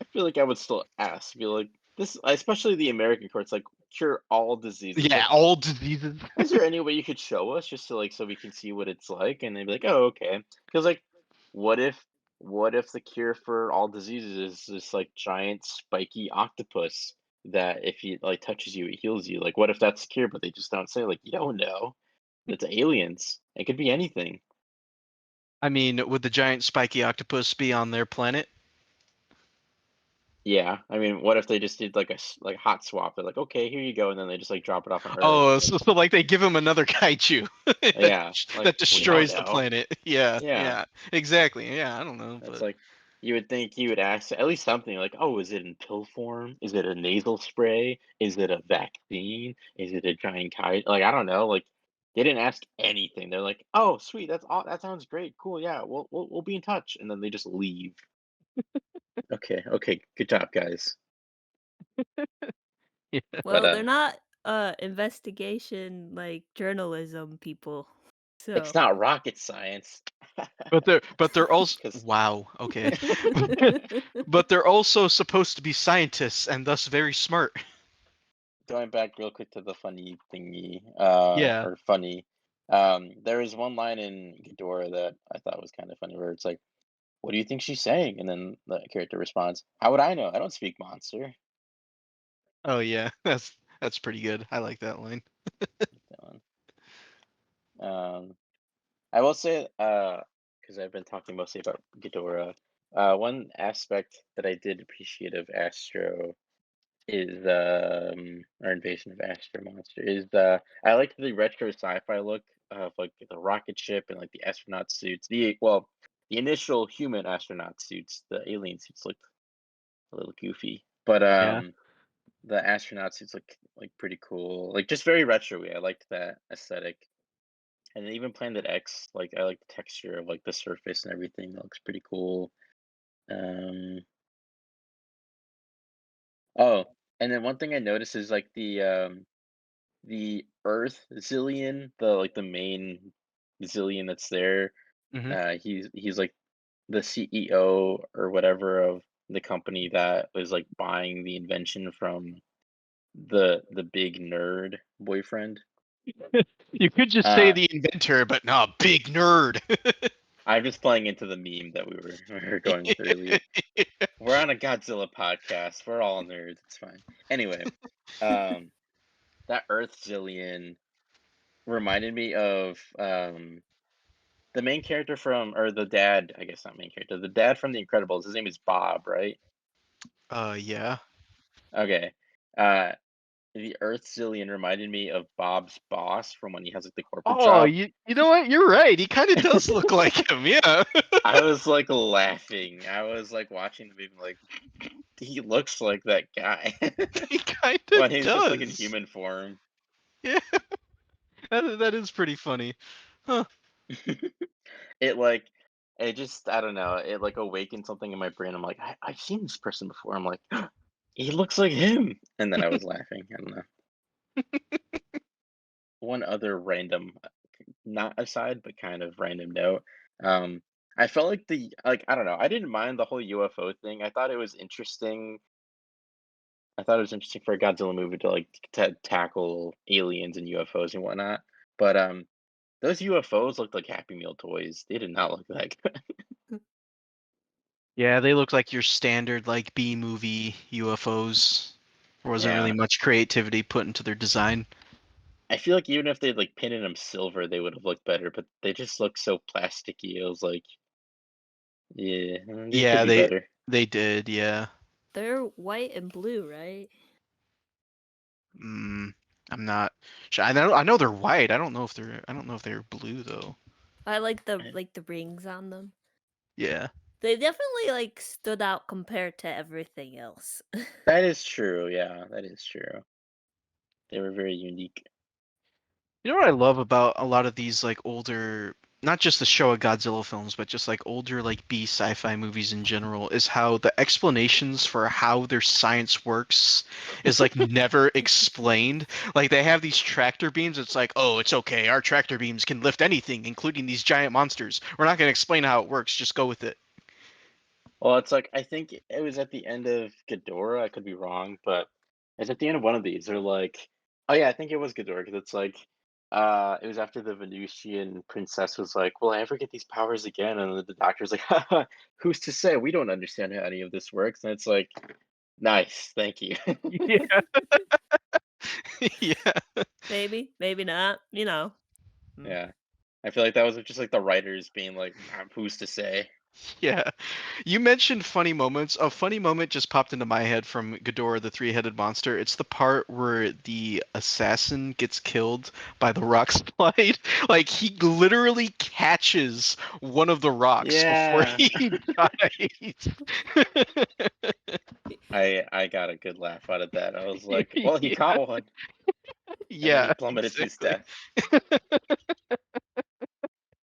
I feel like I would still ask. Be like, this, especially the American courts, like cure all diseases. Yeah, Like, all diseases. is there any way you could show us just so we can see what it's like? And they'd be like, oh, okay. Because like, what if what if the cure for all diseases is this like giant spiky octopus that if he like touches you, it heals you? Like, what if that's the cure, but they just don't say like, you don't know. It's aliens. It could be anything. I mean, would the giant spiky octopus be on their planet? Yeah, I mean, what if they just did like like hot swap? They're like, okay, here you go, and then they just like drop it off on Earth. Oh, Like, so like they give him another kaiju that yeah, like that we don't destroys the know. planet. Yeah, Yeah, yeah, exactly. Yeah, I don't know, it's but like you would think he would ask at least something like, "Oh, is it in pill form? Is it a nasal spray? Is it a vaccine? Is it a giant kite?" Like I don't know. Like they didn't ask anything. They're like, "Oh, sweet, that's all. That sounds great. Cool. Yeah, we'll be in touch." And then they just leave. Okay, okay, good job, guys. yeah. But Well, they're not investigation like journalism people. it's So not rocket science. But they're also Because wow. Okay, but they're also supposed to be scientists and thus very smart. going back real quick to the funny thingy, Yeah. or funny, there is one line in Ghidorah that I thought was kind of funny where it's like, "What do you think she's saying?" And then the character responds, "How would I know? I don't speak monster." Oh yeah, that's pretty good. I like that line. That one. I will say, because I've been talking mostly about Ghidorah, one aspect that I did appreciate of Astro is or Invasion of Astro Monster is I liked the retro sci-fi look of like the rocket ship and like the astronaut suits. The initial human astronaut suits, the alien suits looked a little goofy, but Yeah. the astronaut suits look like pretty cool, like just very retro-y. I liked that aesthetic. And then even Planet X, like I like the texture of like the surface and everything. That looks pretty cool. Um, oh, and then one thing I noticed is like the Earth Zillion, the main Zillion that's there. Hmm. He's like the CEO or whatever of the company that was like buying the invention from the big nerd boyfriend. You could just say Uh, the inventor, but no, big nerd. I'm just playing into the meme that we were we were going with earlier. We're on a Godzilla podcast. We're all nerds. It's fine. Anyway, um, that Earth Zillion reminded me of the main character from, or the dad. I guess not main character. The dad from The Incredibles. His name is Bob, right? Yeah. Okay. The Earth Zillion reminded me of Bob's boss from when he has like the corporate Oh, job. you know what? You're right. He kind of does look like him. Yeah. I was like laughing. I was like watching the movie, like he looks like that guy He kind of when he's just like in does. human form. Yeah, that is pretty funny. Huh. It like it just I don't know, it like awakened something in my brain. I'm like, I've seen this person before. I'm like, he looks like him. And then I was laughing. I don't know. One other random, not aside, but kind of random note. Um, I felt like I don't know, I didn't mind the whole UFO thing. I thought it was interesting. I thought it was interesting for a Godzilla movie to like tackle aliens and UFOs and whatnot. But those UFOs looked like Happy Meal toys. They did not look like Yeah, they look like your standard like B movie UFOs. There wasn't really yeah. much creativity put into their design. I feel like even if they'd like painted them silver, they would have looked better, but they just look so plasticky. It was like, yeah, they could Yeah, be better. they did. Yeah. They're white and blue, right? Mm, I'm not sure. I know they're white. I don't know if they're blue though. I like the rings on them. Yeah. They definitely like stood out compared to everything else. That is true. Yeah, that is true. They were very unique. You know what I love about a lot of these like older, not just the Showa Godzilla films, but just like older like B sci-fi movies in general, is how the explanations for how their science works is like never explained. Like they have these tractor beams. It's like, oh, it's okay. Our tractor beams can lift anything, including these giant monsters. We're not going to explain how it works. Just go with it. Well, it's like I think it was at the end of Ghidorah. I could be wrong, but it's at the end of one of these. They're like, oh yeah, I think it was Ghidorah because it's like, it was after the Venusian princess was like, "Will I ever get these powers again?" And the doctor's like, "Haha, who's to say? We don't understand how any of this works." And it's like, nice, thank you. Yeah. Yeah. Maybe, maybe not. Mm. Yeah, I feel like that was just like the writers being like, "Who's to say?" Yeah. You mentioned funny moments. A funny moment just popped into my head from Ghidorah, the three-headed monster. It's the part where the assassin gets killed by the rock slide. Like he literally catches one of the rocks before Yeah, he dies. I got a good laugh out of that. I was like, "Well, he Yeah, caught one, and then he yeah, plummeted to his exactly. death."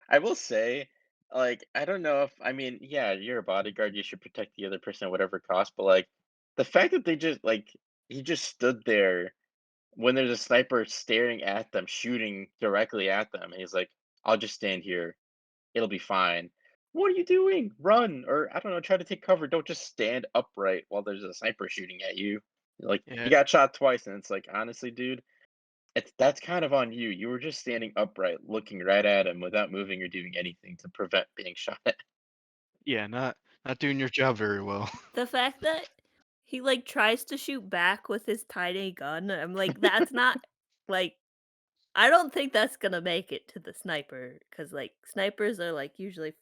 I will say, like, I don't know if I mean, yeah, you're a bodyguard, you should protect the other person at whatever cost, but like the fact that they just like he just stood there when there's a sniper staring at them, shooting directly at them, and he's like, "I'll just stand here. It'll be fine." What are you doing? Run, or I don't know, try to take cover. Don't just stand upright while there's a sniper shooting at you. Like he Yeah. got shot twice, and it's like, honestly, dude, that's kind of on you. You were just standing upright, looking right at him without moving or doing anything to prevent being shot at. Yeah, not doing your job very well. The fact that he, like, tries to shoot back with his tiny gun, I'm like, that's not like, I don't think that's gonna make it to the sniper, because like, snipers are, like, usually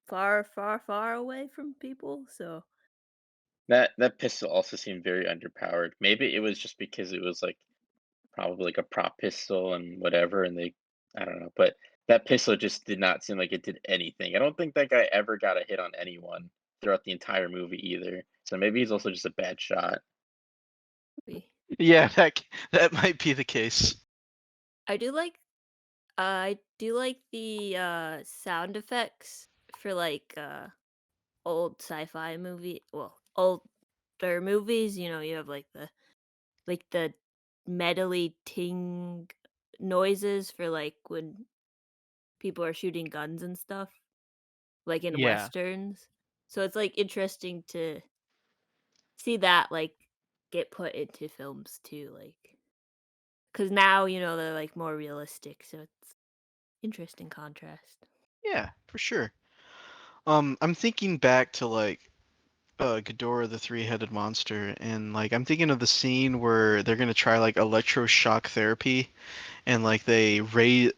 far, far, far away from people, so That pistol also seemed very underpowered. Maybe it was just because it was like probably like a prop pistol and whatever, and they I don't know, but that pistol just did not seem like it did anything. I don't think that guy ever got a hit on anyone throughout the entire movie either. So maybe he's also just a bad shot. we Yeah, that might be the case. I do like the, sound effects for, like, old sci-fi older movies, you have, like, the metally ting noises for, like, when people are shooting guns and stuff, like in Yeah. westerns. So it's, like, interesting to see that, like, get put into films too, like, because now, they're, like, more realistic, so it's interesting contrast. Yeah, for sure. I'm thinking back to like Ghidorah the three-headed monster, and like I'm thinking of the scene where they're gonna try like electroshock therapy, and like they raise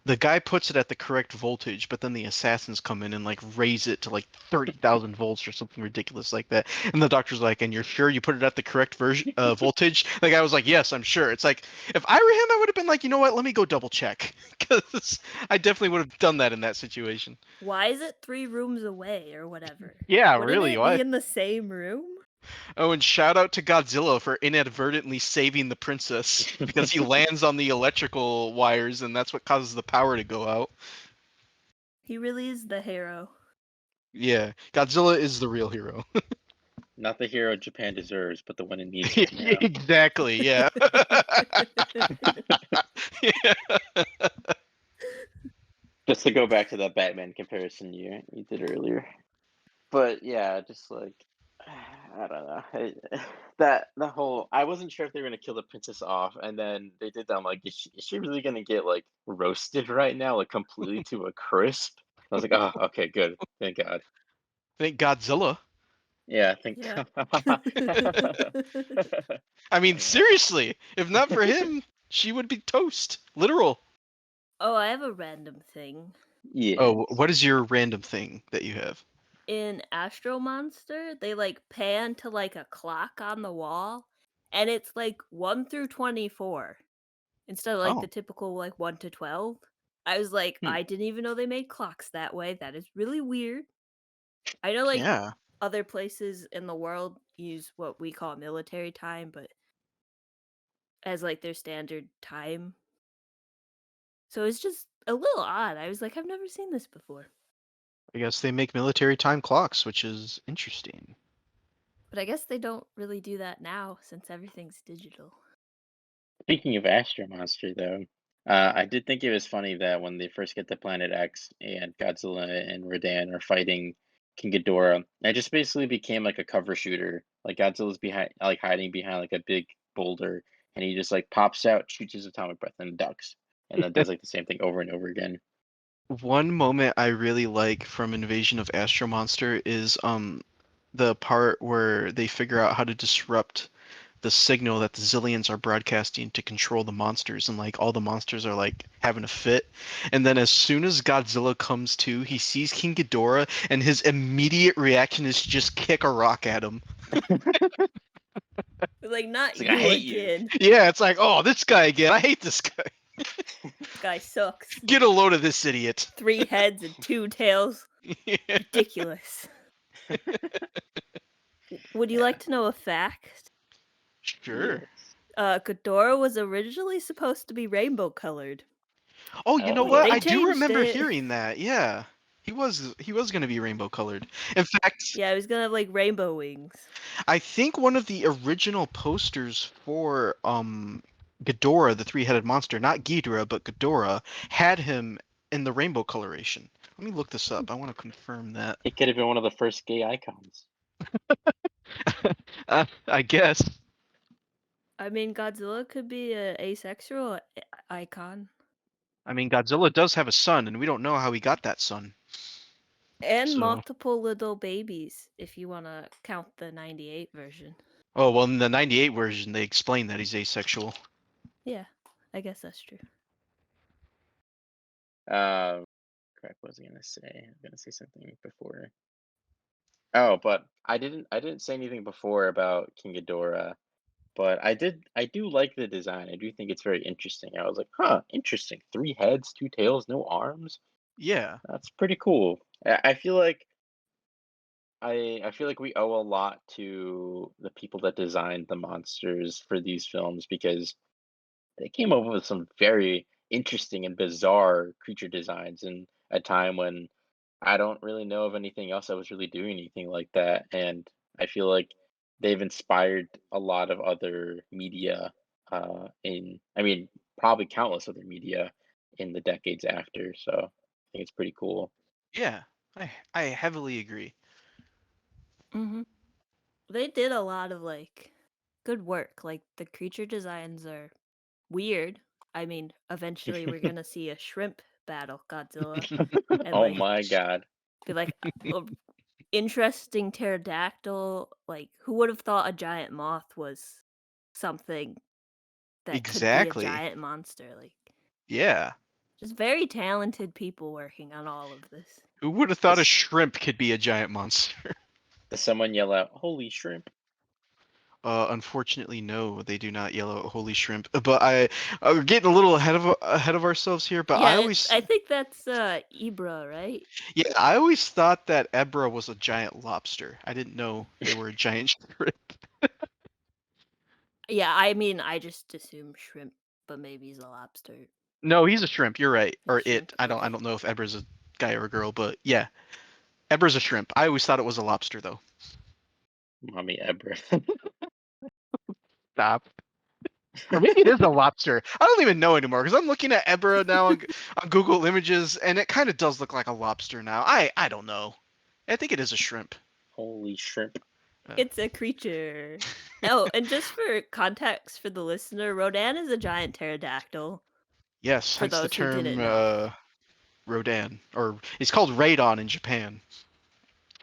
the guy puts it at the correct voltage, but then the assassins come in and like raise it to like 30,000 volts or something ridiculous like that. And the doctor's like, "And you're sure you put it at the correct version voltage?" The guy was like, "Yes, I'm sure." It's like if I were him, I would have been like, "You know what? Let me go double check," because I definitely would have done that in that situation. Why is it 3 rooms away or whatever? Yeah, Wouldn't really. it be Why? in the same room? Oh, and shout out to Godzilla for inadvertently saving the princess because he lands on the electrical wires and that's what causes the power to go out. He really is the hero. Yeah, Godzilla is the real hero. Not the hero Japan deserves, but the one it needs right now. Exactly, yeah. Yeah. Just to go back to that Batman comparison you did earlier. But yeah, just like I don't know. That the whole I wasn't sure if they were gonna kill the princess off, and then they did that. I'm like, is she really gonna get like roasted right now, like completely to a crisp? I was like, oh, okay, good, thank God. Thank Godzilla. Yeah, thank Yeah. God. I mean, Oh man. seriously, if not for him, she would be toast. Literal. Oh, I have a random thing. Oh, Yes. what is your random thing that you have? In Astro-Monster, they, like, pan to, like, a clock on the wall, and it's, like, 1 through 24 instead of, like, the Oh, typical, like, 1 to 12. I was like, Hmm. "I didn't even know they made clocks that way, that is really weird." I know, like, yeah. other places in the world use what we call military time, but as, like, their standard time. So it's just a little odd. I was like, "I've never seen this before." I guess they make military time clocks, which is interesting. But I guess they don't really do that now since everything's digital. Speaking of Astro Monster, though, I did think it was funny that when they first get to Planet X and Godzilla and Rodan are fighting King Ghidorah, it just basically became like a cover shooter. Like Godzilla's behind, like hiding behind like a big boulder, and he just like pops out, shoots his atomic breath, and ducks, and then does like the same thing over and over again. One moment I really like from Invasion of Astro Monster is the part where they figure out how to disrupt the signal that the Zillions are broadcasting to control the monsters, and like all the monsters are like having a fit. And then as soon as Godzilla comes to, he sees King Ghidorah and his immediate reaction is to just kick a rock at him. Like, not It's like I you hate you. again. Yeah, it's like, "Oh, this guy again. I hate this guy. This guy sucks. Get a load of this idiot." 3 heads and 2 tails. Yeah, Ridiculous. Would you like to know a fact? sure. Yes. Ghidorah was originally supposed to be rainbow colored, Oh, you know but Oh, what? they I do changed remember it. hearing that. Yeah. He was going to be rainbow colored. In fact, Yeah, he was gonna have, like, rainbow wings. I think one of the original posters for Ghidorah, the three-headed monster, not Ghidorah, but Ghidorah, had him in the rainbow coloration. Let me look this Hmm. up. I want to confirm that. it could have been one of the first gay icons. I guess. I mean, Godzilla could be a asexual icon. I mean, Godzilla does have a son, and we don't know how he got that son. And So, multiple little babies, if you want to count the 98 version. oh well, in the '98 version, they explain that he's asexual. Yeah, I guess that's true. Crap, what was I gonna say? I was gonna say something before. Oh, but I didn't say anything before about King Ghidorah, but I do like the design. I do think it's very interesting. I was like, huh, interesting. Three heads, two tails, no arms. Yeah, That's pretty cool. I feel like I feel like we owe a lot to the people that designed the monsters for these films because they came up with some very interesting and bizarre creature designs in a time when I don't really know of anything else that was really doing anything like that. And I feel like they've inspired a lot of other media I mean, probably countless other media in the decades after. So I think it's pretty cool. yeah, I heavily agree. Hmm. They did a lot of like good work. Like the creature designs are weird. I mean, eventually we're gonna see a shrimp battle Godzilla and Oh like my God. be like a interesting pterodactyl. Like who would have thought a giant moth was something that could be a Exactly. giant monster? Like Yeah. just very talented people working on all of this. Who would have thought a Does, shrimp could be a giant monster? does someone yell out, "Holy shrimp"? Unfortunately, no, they do not yell out "Holy shrimp." But we're getting a little ahead of ourselves here. But Yeah, I think that's Ibra, right? yeah, I always thought that Ebra was a giant lobster. I didn't know they were a giant shrimp. Yeah, I mean, I just assume shrimp, but maybe he's a lobster. No, he's a shrimp. You're right, He's a or it. shrimp. I Okay. don't know if Ebra's a guy or a girl, but yeah, Ebra's a shrimp. I always thought it was a lobster though. Mommy Ebra. Stop. Or maybe it is a lobster. I don't even know anymore because I'm looking at Ebra now on Google Images, and it kind of does look like a lobster now. I don't know. I think it is a shrimp. Holy shrimp. Uh, It's a creature. Oh, and just for context for the listener, Rodan is a giant pterodactyl. yes, For hence the those who term didn't know. Rodan, or it's called Radon in Japan.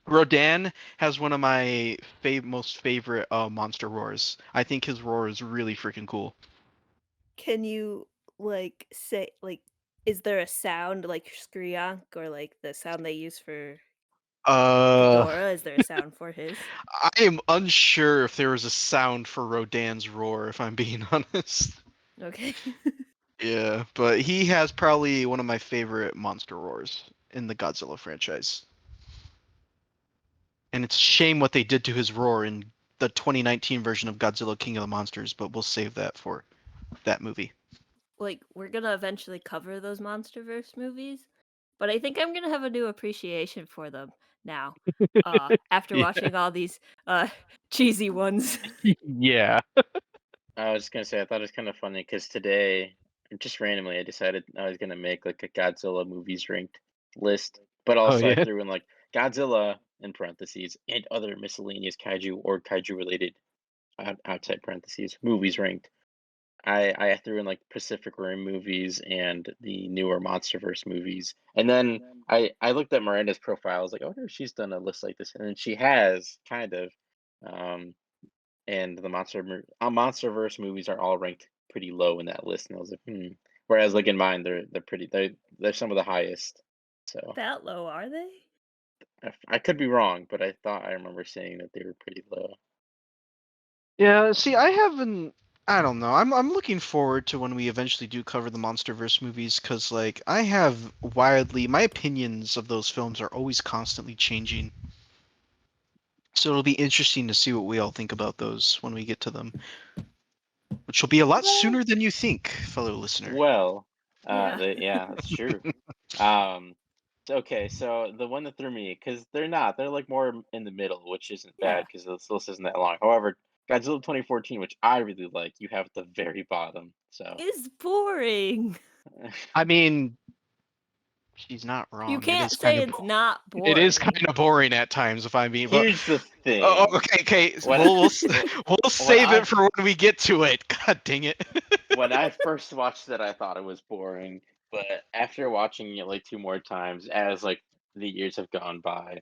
Rodan has one of my most favorite monster roars. I think his roar is really freaking cool. Can you like say like is there a sound like Skriyank or like the sound they use for Uh, Ghidorah? Is there a sound for his? I am unsure if there was a sound for Rodan's roar, if I'm being honest. Okay. Yeah, but he has probably one of my favorite monster roars in the Godzilla franchise. And it's a shame what they did to his roar in the 2019 version of Godzilla King of the Monsters, but we'll save that for that movie. Like we're gonna eventually cover those MonsterVerse movies, but I think I'm gonna have a new appreciation for them now. After Yeah. watching all these cheesy ones. Yeah. I was gonna say I thought it was kind of funny because today, just randomly, I decided I was gonna make like a Godzilla movies ranked list, but Oh also I yeah. threw in like Godzilla in parentheses and other miscellaneous kaiju or kaiju related outside parentheses movies ranked. I threw in like Pacific Rim movies and the newer MonsterVerse movies, and then I looked at Miranda's profile. I was like, I wonder if she's done a list like this, and then she has kind of. Um, and the MonsterVerse movies are all ranked pretty low in that list, and I was like, hmm. Whereas like in mine, they're some of the highest. So That low, are they? I could be wrong, but I thought I remember saying that they were pretty low. Yeah, see, I haven't. I don't know. I'm looking forward to when we eventually do cover the MonsterVerse movies, because like I have wildly my opinions of those films are always constantly changing. So it'll be interesting to see what we all think about those when we get to them, which will be a lot Well, sooner than you think, fellow listener. well, Yeah. yeah, that's true. Um, okay, so the one that threw me, because they're like more in the middle, which isn't bad Yeah. because this list isn't that long. However, Godzilla 2014, which I really like, you have at the very bottom. So It's boring. I mean, she's not You wrong. It can't is kind say of it's not it is boring. kind of boring at times if I'm being. But here's the thing. okay, okay, When we'll when save it I for when we get to it. God dang it. when I first watched it, I thought it was boring, but after watching it like two more times as like the years have gone by,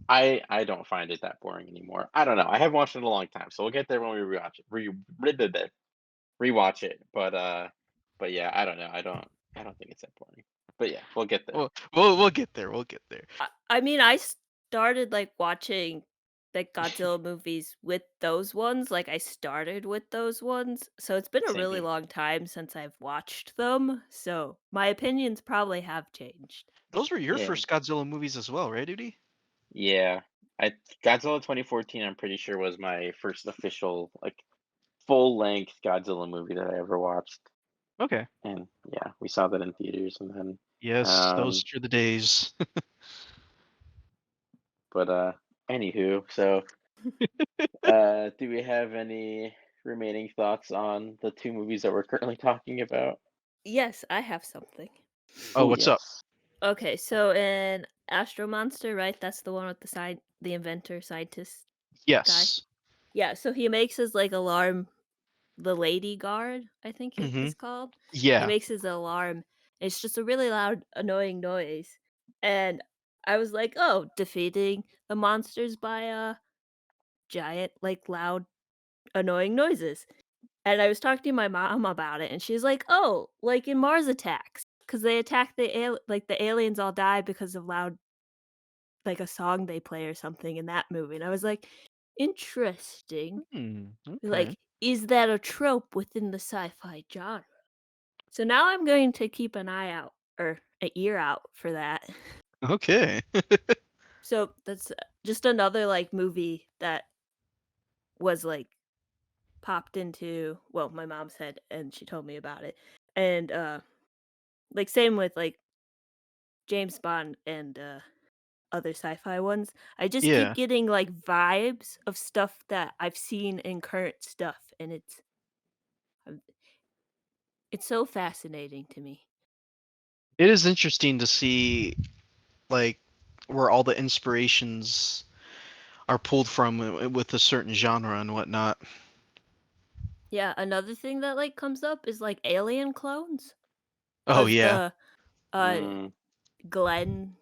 I don't find it that boring anymore. I don't know. I haven't watched it in a long time, so we'll get there when we rewatch it. Rewatch it. But yeah, I don't know. I don't think it's that boring. But yeah, we'll get there. We'll get there. We'll get there. I mean, I started, like, watching the Godzilla movies with those ones, like, I started with those ones, so it's been a Same really here. long time since I've watched them, so my opinions probably have changed. Those were your Yeah. first Godzilla movies as well, right, Duty? Yeah. I Godzilla 2014, I'm pretty sure was my first official like full length Godzilla movie that I ever watched. Okay. And yeah, we saw that in theaters and then Yes, those um are the days. but anywho, so do we have any remaining thoughts on the two movies that we're currently talking about? Yes, I have something. Oh, Oh what's up? yes. Okay, so in Astro-Monster, right? That's the one with the inventor, scientist guy? Yes. Yeah, so he makes his, like, alarm the lady guard, I think it Mm-hmm. is called. He Yeah. makes his alarm. It's just a really loud, annoying noise. And I was like, "Oh, defeating the monsters by, giant, like, loud, annoying noises." And I was talking to my mom about it, and she's like, "Oh, like in Mars Attacks, because they attack the aliens all die because of loud like, a song they play or something in that movie." And I was like, "Interesting." Okay. Like, is that a trope within the sci-fi genre? So now I'm going to keep an eye out or an ear out for that. Okay. So that's just another like movie that was like popped into well, my mom said and she told me about it. And like same with like James Bond and other sci-fi ones. I just keep Yeah. getting like vibes of stuff that I've seen in current stuff and um, it's so fascinating to me. It is interesting to see like where all the inspirations are pulled from with a certain genre and whatnot. Yeah, another thing that like comes up is like alien clones. Oh 'Cause yeah. the, uh, Mm, Glenn,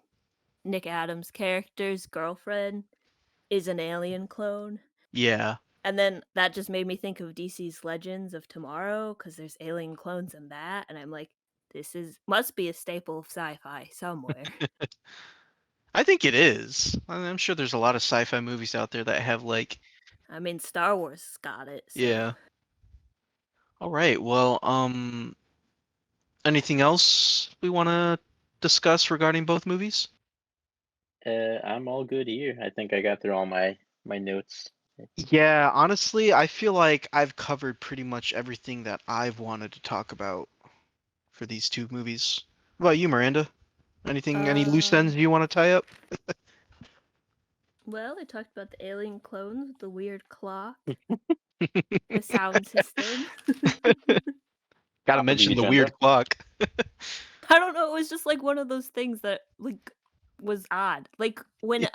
Nick Adams' character's girlfriend is an alien clone, Yeah. and then that just made me think of DC's Legends of Tomorrow because there's alien clones in that, and I'm like, "This is must be a staple of sci-fi somewhere." I think it is. I'm sure there's a lot of sci-fi movies out there that have like I mean, Star Wars got it, so yeah. All right. Well, anything else we want to discuss regarding both movies? I'm all good here. I think I got through all my notes. Yeah, honestly, I feel like I've covered pretty much everything that I've wanted to talk about for these two movies. What about you, Miranda? Anything, any loose ends Um, you want to tie up? well, they talked about the alien clones with the weird clock, the sound system. Gotta Top of the mention the agenda. weird clock. I don't know, it was just, like, one of those things that, like, was odd. Like, when,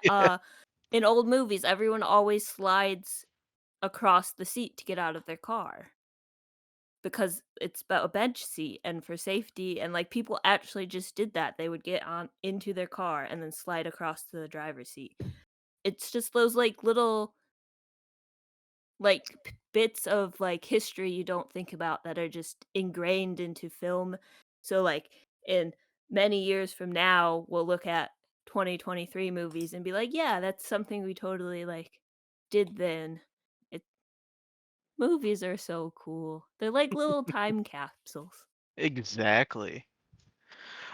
in old movies, everyone always slides across the seat to get out of their car because it's about a bench seat and for safety, and, like, people actually just did that. They would get on into their car and then slide across to the driver's seat. It's just those, like, little like bits of like history you don't think about that are just ingrained into film. So like in many years from now, we'll look at 2023 movies and be like, yeah, that's something we totally like did then. It movies are so cool. They're like little time capsules. Exactly.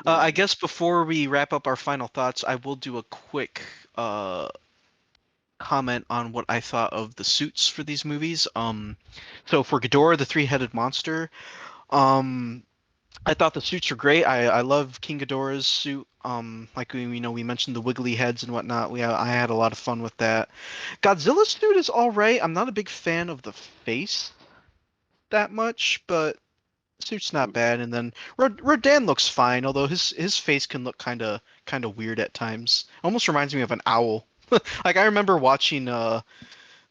I Yeah. guess before we wrap up our final thoughts, I will do a quick comment on what I thought of the suits for these movies. So for Ghidorah, the three-headed monster, um, I thought the suits were great. I love King Ghidorah's suit. Like we mentioned the wiggly heads and whatnot. I had a lot of fun with that. Godzilla's suit is all right. I'm not a big fan of the face that much, but suit's not bad. And then Rodan looks fine, although his face can look kind of weird at times. Almost reminds me of an owl. Like I remember watching the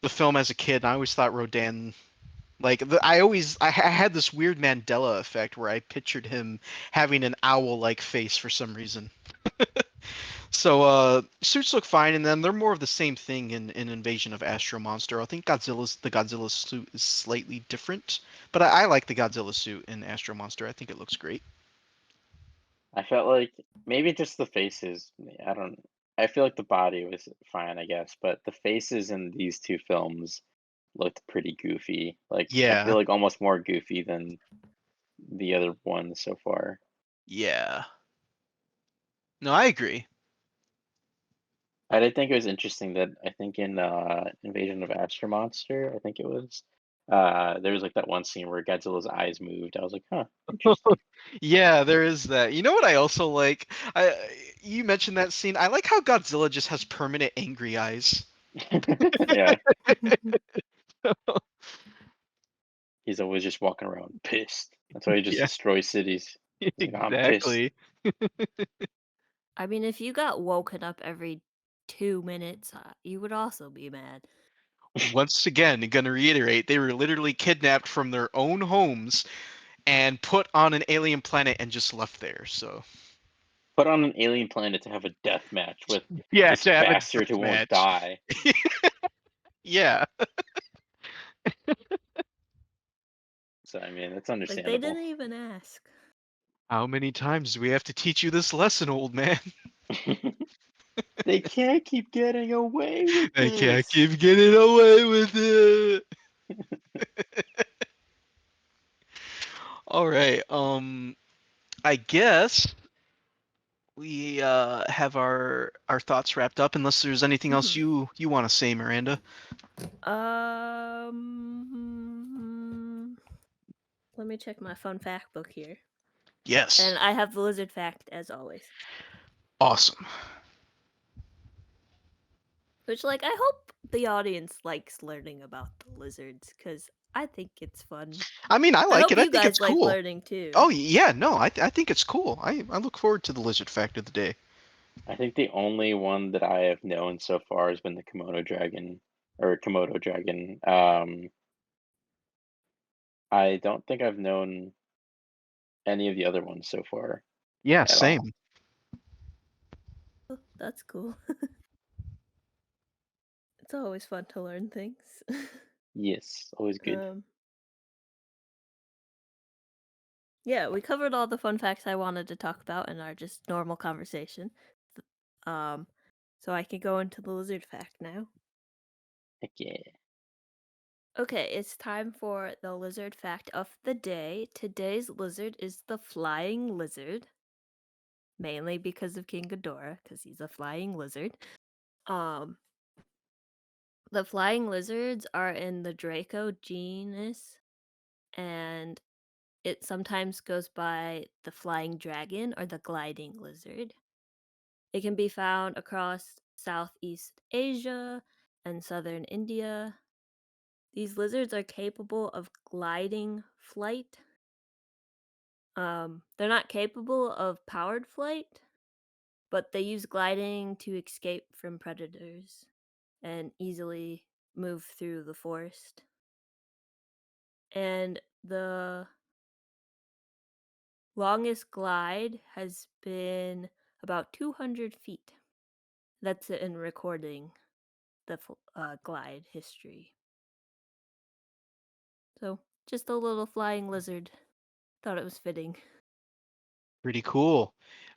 film as a kid, and I always thought Rodan I had this weird Mandela effect where I pictured him having an owl-like face for some reason. So suits look fine, and then they're more of the same thing in Invasion of Astro-Monster. I think the Godzilla suit is slightly different, but I like the Godzilla suit in Astro-Monster. I think it looks great. I felt like maybe just the faces. I don't. I feel like the body was fine, I guess, but the faces in these two films looked pretty goofy. Like I Yeah, feel like almost more goofy than the other ones so far. yeah. No, I agree. I did think it was interesting that I think in Invasion of Astro Monster, I think it was, there was like that one scene where Godzilla's eyes moved. I was like, huh, interesting. Yeah, there is that. You know what I also like? You mentioned that scene. I like how Godzilla just has permanent angry eyes. Yeah, he's always just walking around pissed. That's why he just Yeah, destroys cities. He's like, I'm pissed. exactly. I mean, if you got woken up every 2 minutes, you would also be mad. Once again, I'm gonna reiterate, they were literally kidnapped from their own homes and put on an alien planet and just left there. So Put on an alien planet to have a death match with yeah, this to have a bastard who death won't match. die. Yeah. So I mean, it's Like, they understandable. didn't even ask. How many times do we have to teach you this lesson, old man? They can't keep getting away with I can't this. keep getting away with it. All right. I guess we have our thoughts wrapped up. Unless there's anything else Mhm. you want to say, Miranda. Let me check my fun fact book here. Yes. And I have the lizard fact as always. Awesome. Which, like, I hope the audience likes learning about the lizards, because I think it's fun. I mean, I I like hope it. I you think guys it's like cool. learning too. Oh yeah, no, I think it's cool. I look forward to the lizard fact of the day. I think the only one that I have known so far has been the Komodo dragon or Komodo dragon. I don't think I've known any of the other ones so far Yeah, at all. same. Oh, that's cool. It's always fun to learn things. Yes, always good. um, yeah, we covered all the fun facts I wanted to talk about in our just normal conversation. Um, so I can go into the lizard fact now. Heck yeah. Okay, it's time for the lizard fact of the day. Today's lizard is the flying lizard, mainly because of King Ghidorah, because he's a flying lizard. Um, the flying lizards are in the Draco genus, and it sometimes goes by the flying dragon or the gliding lizard. It can be found across Southeast Asia and southern India. These lizards are capable of gliding flight. They're not capable of powered flight, but they use gliding to escape from predators and easily move through the forest. And the longest glide has been about 200 feet. That's it in recording the glide history. So, just a little flying lizard. Thought it was fitting. Pretty cool.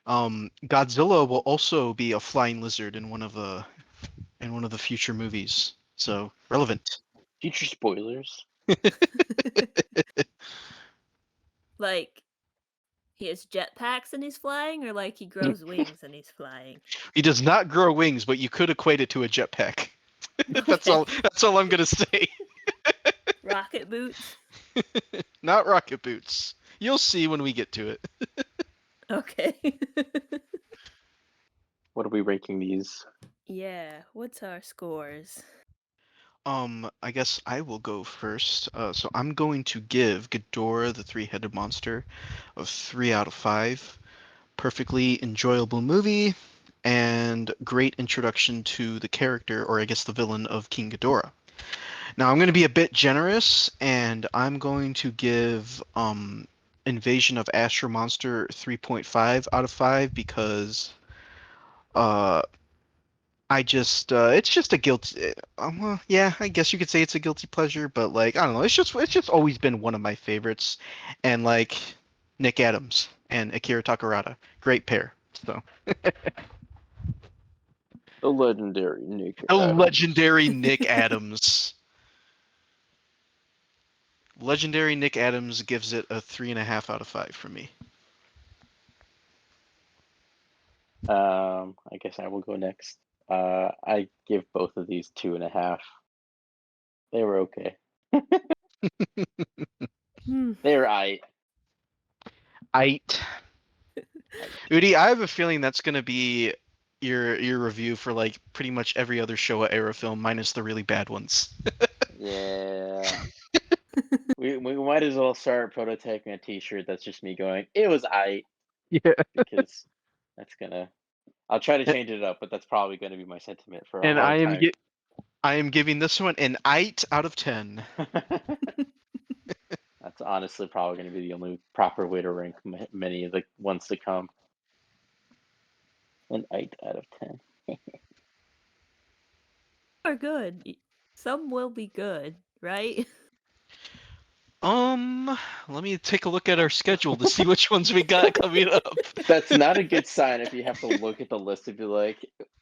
Godzilla will also be a flying lizard in one of the future movies. So relevant. Future spoilers. Like, he has jetpacks and he's flying, or like he grows wings and he's flying? He does not grow wings, but you could equate it to a jetpack. That's Okay. all. That's all I'm gonna say. Rocket boots? Not rocket boots. You'll see when we get to it. Okay. What are we ranking these? Yeah, what's our scores? I guess I will go first. So I'm going to give Ghidorah, the three-headed monster, a 3 out of 5. Perfectly enjoyable movie, and great introduction to the character, or I guess the villain of King Ghidorah. Now I'm going to be a bit generous, and I'm going to give Invasion of Astro Monster 3.5 out of 5 because Uh, it's just a guilty. Well, yeah, I guess you could say it's a guilty pleasure, but like, I don't know. It's just always been one of my favorites, and like Nick Adams and Akira Takarada, great pair. So The legendary Nick the Adams. legendary Nick Adams. Legendary Nick Adams gives it a 3.5 out of 5 for me. I guess I will go next. I give both of these 2.5. They were okay. Hmm. They were I. Aight. Udi, I have a feeling that's gonna be your review for like pretty much every other Showa era film minus the really bad ones. Yeah. We might as well start prototyping a T-shirt that's just me going. It was I Yeah. because that's gonna. I'll try to change it up, but that's probably gonna be my sentiment for a And long time. I am giving this one an 8 out of 10. That's honestly probably gonna be the only proper way to rank many of the ones to come. An 8 out of 10. Are good. Some will be good, right? Let me take a look at our schedule to see which ones we got coming up. That's not a good sign if you have to look at the list and be like,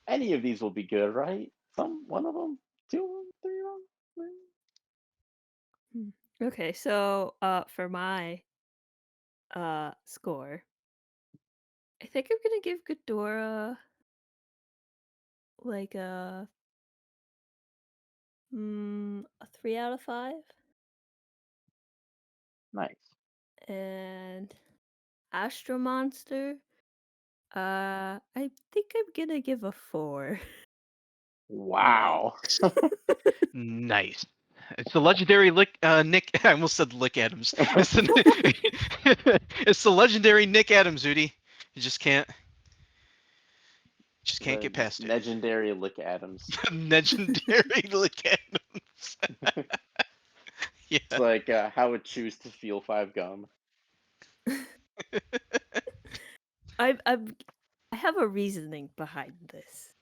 any of these will be good, right? One of them, two of them, three of them. Hmm. Okay, so for my score, I think I'm gonna give Ghidorah like a 3 out of 5, Nice. and Astro-Monster, I think I'm gonna give a 4. Wow. Nice. Nice. It's the legendary Nick. I almost said Lick Adams. It's the it's the legendary Nick Adams, Udi. You just can't get past it. Legendary Lick Adams. Legendary Lick Adams. It's Yeah. like how would choose to feel five gum. I've I have a reasoning behind this.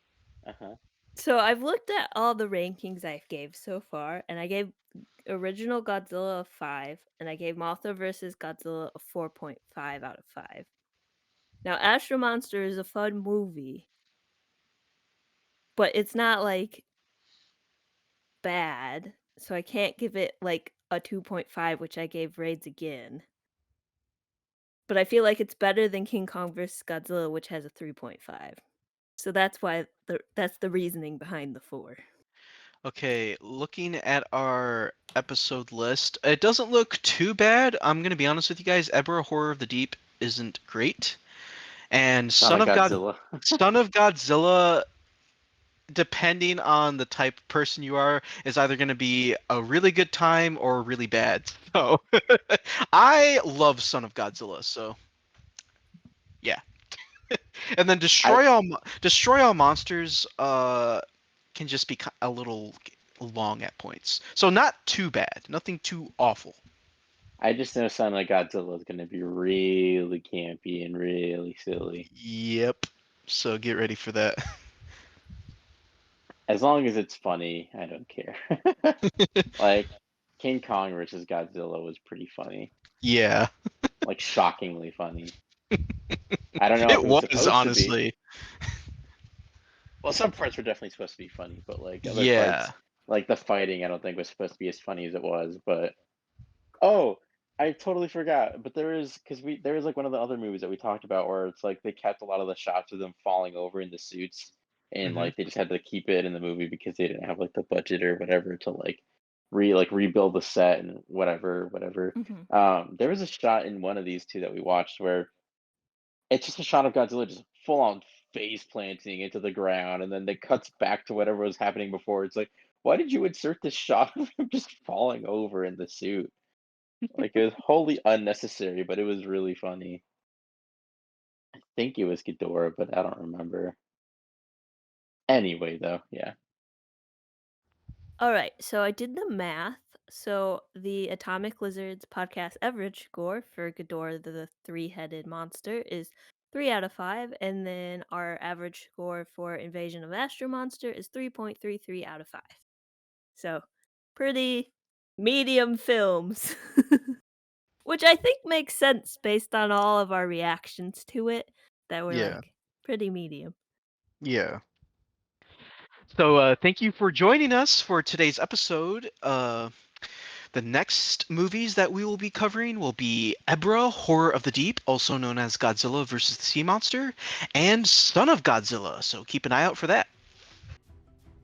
Uh-huh. So I've looked at all the rankings I've gave so far, and I gave original Godzilla a 5, and I gave Mothra vs. Godzilla a 4.5 out of 5. Now, Astro Monster is a fun movie, but it's not like bad, so I can't give it like a 2.5, which I gave Raids again. But I feel like it's better than King Kong vs. Godzilla, which has a 3.5. So that's why that's the reasoning behind the 4. Okay, looking at our episode list, it doesn't look too bad. I'm gonna be honest with you guys. Ebra Horror of the Deep isn't great, and It's not a Godzilla. Son of Godzilla, depending on the type of person you are, is either gonna be a really good time or really bad. So, I love Son of Godzilla. So yeah, and then I Destroy All Monsters. Can just be a little long at points. So not too bad. Nothing too awful. I just know Son of Godzilla is gonna be really campy and really silly. Yep. So get ready for that. As long as it's funny, I don't care. Like King Kong versus Godzilla was pretty funny. Yeah. Like shockingly funny. I don't know if It it was was, supposed to be. honestly. Well, some parts were definitely supposed to be funny, but like other Yeah. parts, like the fighting, I don't think was supposed to be as funny as it was. But oh, I totally forgot. But there was like one of the other movies that we talked about where it's like they kept a lot of the shots of them falling over in the suits, and Hmm. like they just had to keep it in the movie because they didn't have like the budget or whatever to like rebuild the set and whatever. Mhm. There was a shot in one of these two that we watched where it's just a shot of Godzilla just full on face planting into the ground, and then it cuts back to whatever was happening before. It's like, why did you insert this shot of him just falling over in the suit? Like it was wholly unnecessary, but it was really funny. I think it was Ghidorah, but I don't remember. Anyway, though, yeah. All right, so I did the math. So the Atomic Lizards podcast average score for Ghidorah the three-headed monster is 3 out of 5, and then our average score for Invasion of Astro-Monster is 3.33 out of 5. So, pretty medium films. Which I think makes sense based on all of our reactions to it, that we're, Yeah. like, pretty medium. Yeah. So thank you for joining us for today's episode. The next movies that we will be covering will be Ebra, Horror of the Deep, also known as Godzilla vs. the Sea Monster, and Son of Godzilla. So keep an eye out for that.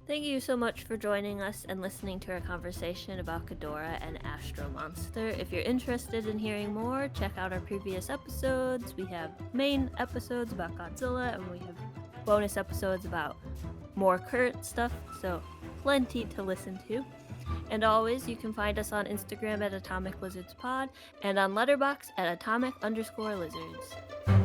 Thank you so much for joining us and listening to our conversation about Ghidorah and Astro-Monster. If you're interested in hearing more, check out our previous episodes. We have main episodes about Godzilla, and we have bonus episodes about more current stuff, so plenty to listen to. And always, you can find us on Instagram at Atomic Lizards Pod and on Letterboxd at Atomic_Lizards.